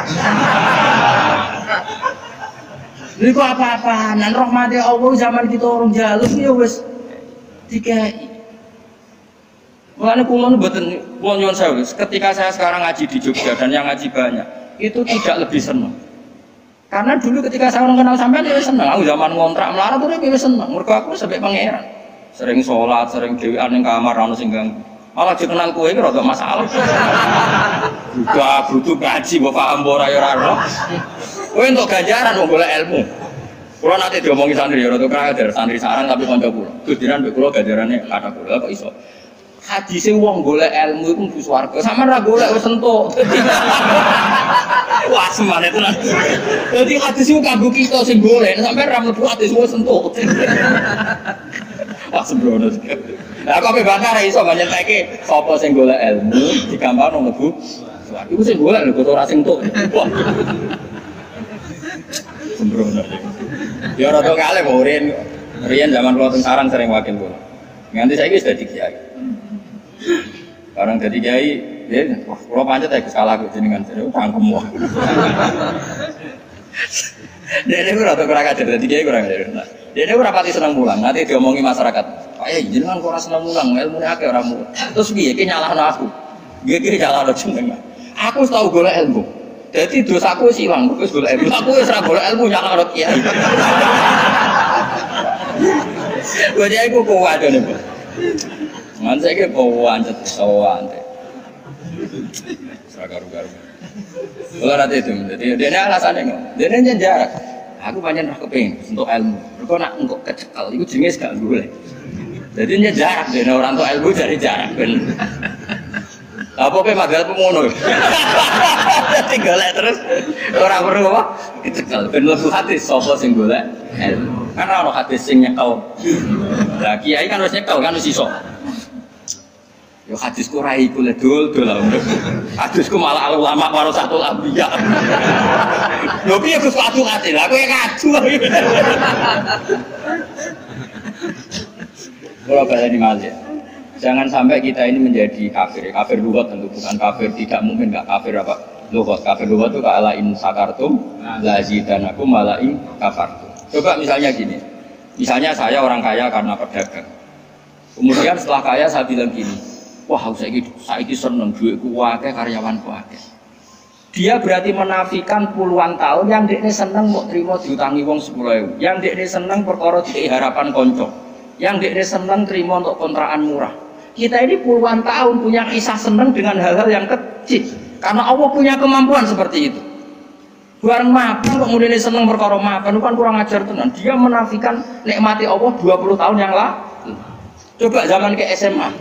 Niku apa-apaan rahmate Allah zaman kita urung jaluk ya wis dikai. Mulane kula mboten wong nyuwun sewu. Ketika saya sekarang ngaji di Jogja dan yang ngaji banyak, itu tidak lebih senang. Karena dulu ketika saya orang kenal sampean ya seneng. Aku zaman ngontrak melarat tuh ya seneng. Mergo aku sampai pangeran. Sering sholat, sering dhewean ning kamar ana sing ganggu. Malah dikenal kowe iki rada masalah. Juga butuh ngaji mbok paham ora ya ora. Kowe entuk ganjaran wong golek ilmu. Kula nate diomongi santri ya rada kader, santri sarang tapi kanca kula. Gudiran mbek kula ganjarane kata kula kok iso. Hadise wong golek ilmu iku mlebu swarga. Sampeyan ra golek wis entuk. Wah, semane tenan. Dadi hadis iku kanggo kita sing golek, sampeyan ra mlebu hadis wis entuk. Wah, sembrono. Lah kok bakar iso nyenteke sapa sing golek ilmu digampangno mlebu swarga. Iku sing golek lho kok ora sing entuk. Wah. Sembrono. Ya rada kalih kok riyen zaman kula teng sarang sering wakil kula. Nganti saiki wis dadi kiai. Barang jadi kiai, wah, kalau pancet ya salah aku jenengan, jadi tangkem wah. Dia ini kurang ajar, jadi kiai kurang ajar. Dia ini kurang pati senang mulang, nanti diomongi masyarakat. Jenengan kurang senang mulang, ilmunya akeh orang mulang. Terus dia nyalahno aku, dia nyalahno jenengan. Aku tahu golek ilmu, jadi dosaku silang, aku golek ilmu. Aku serah golek ilmu nyalahno kiai. Gue jadi aku kuat nih. Man saya ke bawaan cetawan deh. Seragaru-garu. Kalau nanti itu, jadi dia alasannya nggak. Dia jarak. Aku banyak nak keping untuk ilmu. Kau nak engkau kecekal, itu jenis gak boleh. Jadi dia jarak. Dia orang untuk ilmu dari jarak ben. Apa magal pemono. Jadi golek terus orang perlu apa? Kecekal. Ben lebu hati sopo sing golek ilmu. Karena orang hati sing nyekel. Lah kiai kan harus nyekel kan harus iso. Yo hadisku ra iku le dol lah. Hadisku malah ulama warasatul anbiya. Lho piye Gus kok adu ati? Lah kowe kadu. Kalau baleni malih. Jangan sampai kita ini menjadi kafir. Kafir lughat tentu bukan kafir tidak mungkin enggak kafir apa? Lughat. Kafir lughat itu kala in sakartum lazidanakum malain kafartum. Coba misalnya gini. Misalnya saya orang kaya karena pedagang. Kemudian setelah kaya saya bilang gini, wah saya seneng duitku akeh karyawanku akeh. Dia berarti menafikan puluhan tahun yang dekne seneng mau terima diutangi wong 10.000, yang dekne seneng perkara dikei harapan konco, yang dekne seneng terima untuk kontrakan murah. Kita ini puluhan tahun punya kisah seneng dengan hal-hal yang kecil karena Allah punya kemampuan seperti itu. Bareng makan kemudian seneng perkara makan, kan kurang ajar tenan. Dia menafikan nikmati Allah 20 tahun yang lalu. Coba zaman ke SMA,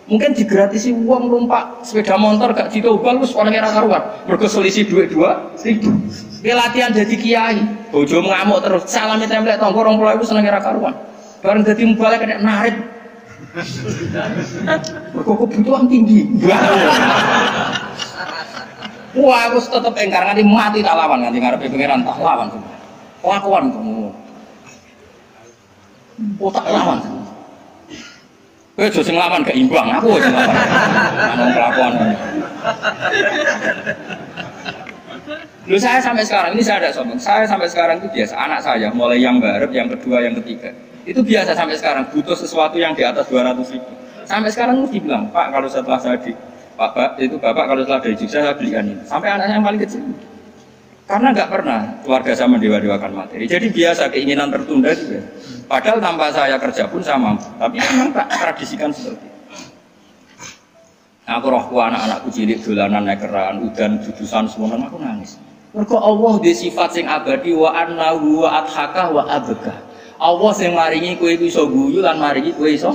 mungkin digratisi uang numpak sepeda motor gak ditobal wis orang kira karuan. Mergo selisih duit 2.000. Dia latihan jadi kiai, bojo ngamuk terus, salami template tonggo 20.000 seneng kira karuan. Bareng dadi mubalek kena narik. Mergo kebutuhan tinggi. Wah, aku tetep engkar nganti mati tak lawan, nganti ngarepe pangeran tak lawan. Kelakuan kamu. Oh tak lawan. Kowe aja sing lawan gak imbang, aku sing lawan. Ana kelakuan. Lu saya sampai sekarang ini saya ada sombong. Saya sampai sekarang itu biasa. Anak saya mulai yang barep, yang kedua, yang ketiga. Itu biasa sampai sekarang butuh sesuatu yang di atas 200.000. Sampai sekarang mesti bilang, Pak kalau setelah saya Bapak kalau setelah dari Jogja saya belikan ini. Sampai anak saya yang paling kecil. Karena nggak pernah keluarga saya mendewa-dewakan materi. Jadi biasa keinginan tertunda itu ya. Padahal tanpa saya kerja pun saya mampu. Tapi memang tak tradisikan seperti itu. Aku rohku anak-anakku cilik dolanan nekeran, udan judusan semua aku nangis. Mergo Allah di sifat sing abadi wa annahu wa adhaka wa abka. Allah sing maringi kowe iso guyu lan maringi kowe iso.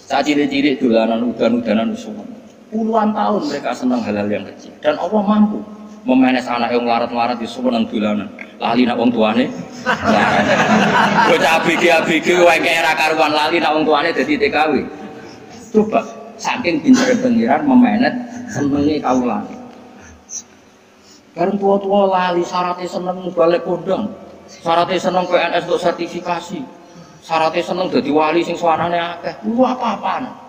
Sak cilik-cilik dolanan udan-udanan semua. Puluhan tahun mereka senang hal-hal yang kecil dan Allah mampu memenes anak yang melarat-larat di seneng dolanan lali nak wong tuane bocah ABG wae kaya karuan lali nak wong tuane dadi TKW. Coba saking pintere pengiran memenet senenge kawulane bareng tua-tua lali syaratnya seneng balik kondang, syaratnya seneng PNS untuk sertifikasi, syaratnya seneng dadi wali sing suarane akeh. Lu apa-apaan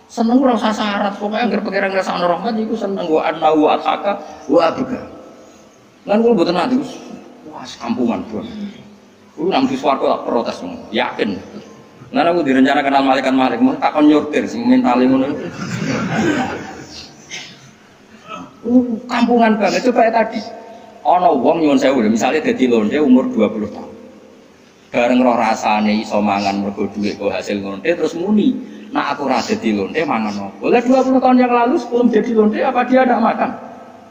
seneng ora usah syarat, pokoknya anggere pengiran ngrasakno rahmat iku seneng wa annahu wa ataka wa abga. Lan kula mboten nate wah kampungan bro. Kuwi nang di swarga tak protes yakin. Lan aku direncana kenal malaikat mau tak kon nyortir sing mentale ngono. Kampungan banget coba ya tadi. Ana wong nyuwun sewu misalnya dadi londe umur 20 tahun. Bareng roh rasane iso mangan mergo dhuwit kok hasil londe terus muni. Nah aku rasa di londe mangan apa? Oleh 20 tahun yang lalu sebelum jadi londe apa dia ada makan?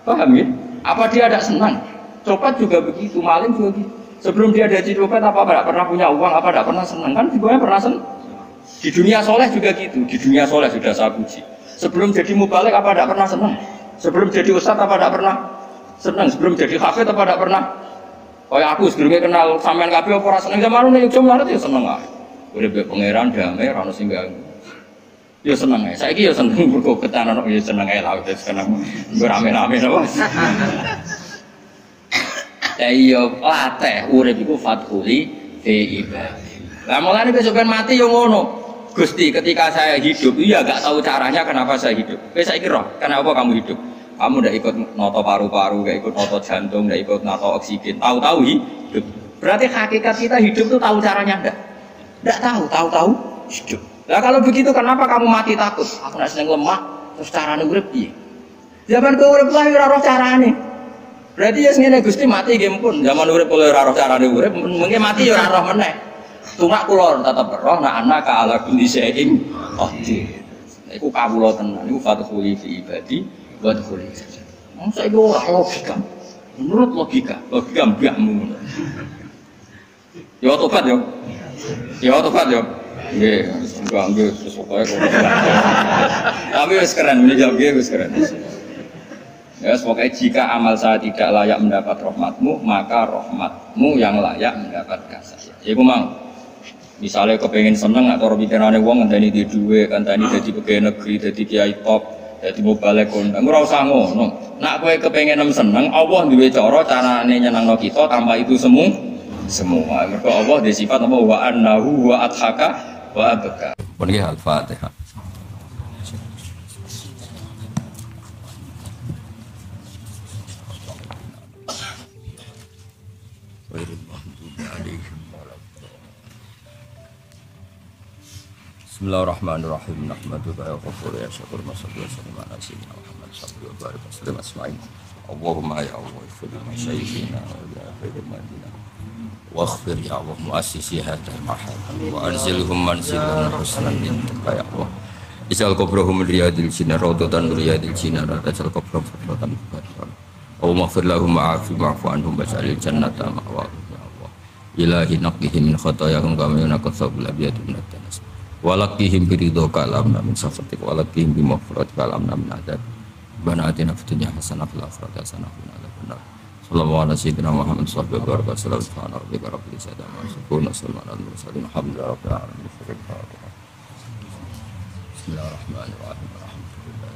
Paham ya? Apa dia ada senang? Copet juga begitu, maling juga begitu. Sebelum dia jadi copet apa tidak pernah punya uang, apa tidak pernah senang? Kan juga pernah senang. Di dunia soleh juga gitu. Di dunia soleh sudah saya puji. Sebelum jadi mubalik apa tidak pernah senang? Sebelum jadi ustadz apa tidak pernah senang? Sebelum jadi hafid apa tidak pernah? Kayak aku sebelumnya kenal sampean kabeh apa ora seneng zaman nek yo mlarat ya seneng ae. Udah be pangeran damai ora ono sing ganggu. Ya seneng ae. Saiki ya seneng mergo ketanan ya seneng ae lha wis seneng rame-rame apa. Ya iya latih urip iku fathuli fi ibadi. Lah mulane besok ben mati yo ngono. Gusti ketika saya hidup iya gak tahu caranya kenapa saya hidup. Wis saiki roh, kenapa kamu hidup? Kamu ndak ikut noto paru-paru, ndak ikut noto jantung, ndak ikut noto oksigen. Tahu-tahu hidup. Berarti hakikat kita hidup tuh tahu caranya enggak? Enggak tahu hidup. Lah kalau begitu kenapa kamu mati takut? Aku nek seneng lemah, terus carane urip piye? Zaman kowe urip lah ora roh carane. Berarti ya ngene Gusti mati nggih pun. Zaman urip kowe ora roh carane urip, mungkin mati ya ora roh meneh. Tungak kula tetep roh nek ana ka ala kulli syai'in qadir. Iku kawula tenan, iku fathul fi ibadi wa dzul. Saiki ora logika. Menurut logika mbakmu. Ya tobat yo. Ya tobat yo. Nggih, nggih sesuai kok. Tapi wis keren, menjawab nggih wis keren. Ya, pokoknya jika amal saya tidak layak mendapat rahmatmu, maka rahmatmu yang layak mendapatkan saya. Ya, aku mau. Misalnya kepengen seneng atau pikirannya wong ngenteni di duwe, ngenteni dadi pegawai negeri, dadi kiai top, dadi mubalik kondang. Ora usah ngono. Nak kowe kepengen seneng, Allah duwe carane nyenengno kita tanpa itu semua. Mergo Allah di sifat apa wa annahu wa adhaka wa abka. Pun nggih Al-Fatihah. Bismillahirrahmanirrahim. Nahmaduka ya ghafur ya syakur masallu wa sallim ala sayyidina Muhammad sallallahu alaihi wasallam asma'in. Allahumma ya Allah ighfir li masyayikhina wa ya khairal madina. Waghfir ya Allah muassisi hadzal mahal wa anzilhum manzilan husnan indaka ya Allah. Ij'al qabrahum riyadil jinnah rawdatan riyadil jinnah wa taj'al qabrahum rawdatan mubarakatan. Allahumma ighfir lahum wa'fu anhum waj'alil jannata ma'wahum ya Allah. Ilahi naqihim min khatayahum kama yunqqa thawbul abyad min ad-danas. Walakihim biridho kalamna min safatik walakihim bimafrat kalamna min adab bana atina fitunya hasanah fil akhirati hasanah wa qina adzabannar. Sallallahu alaihi sayyidina Muhammad sallallahu alaihi wasallam subhana rabbika rabbil izzati amma yasifun wa salamun alal mursalin alhamdulillahi rabbil alamin. Bismillahirrahmanirrahim. Alhamdulillah.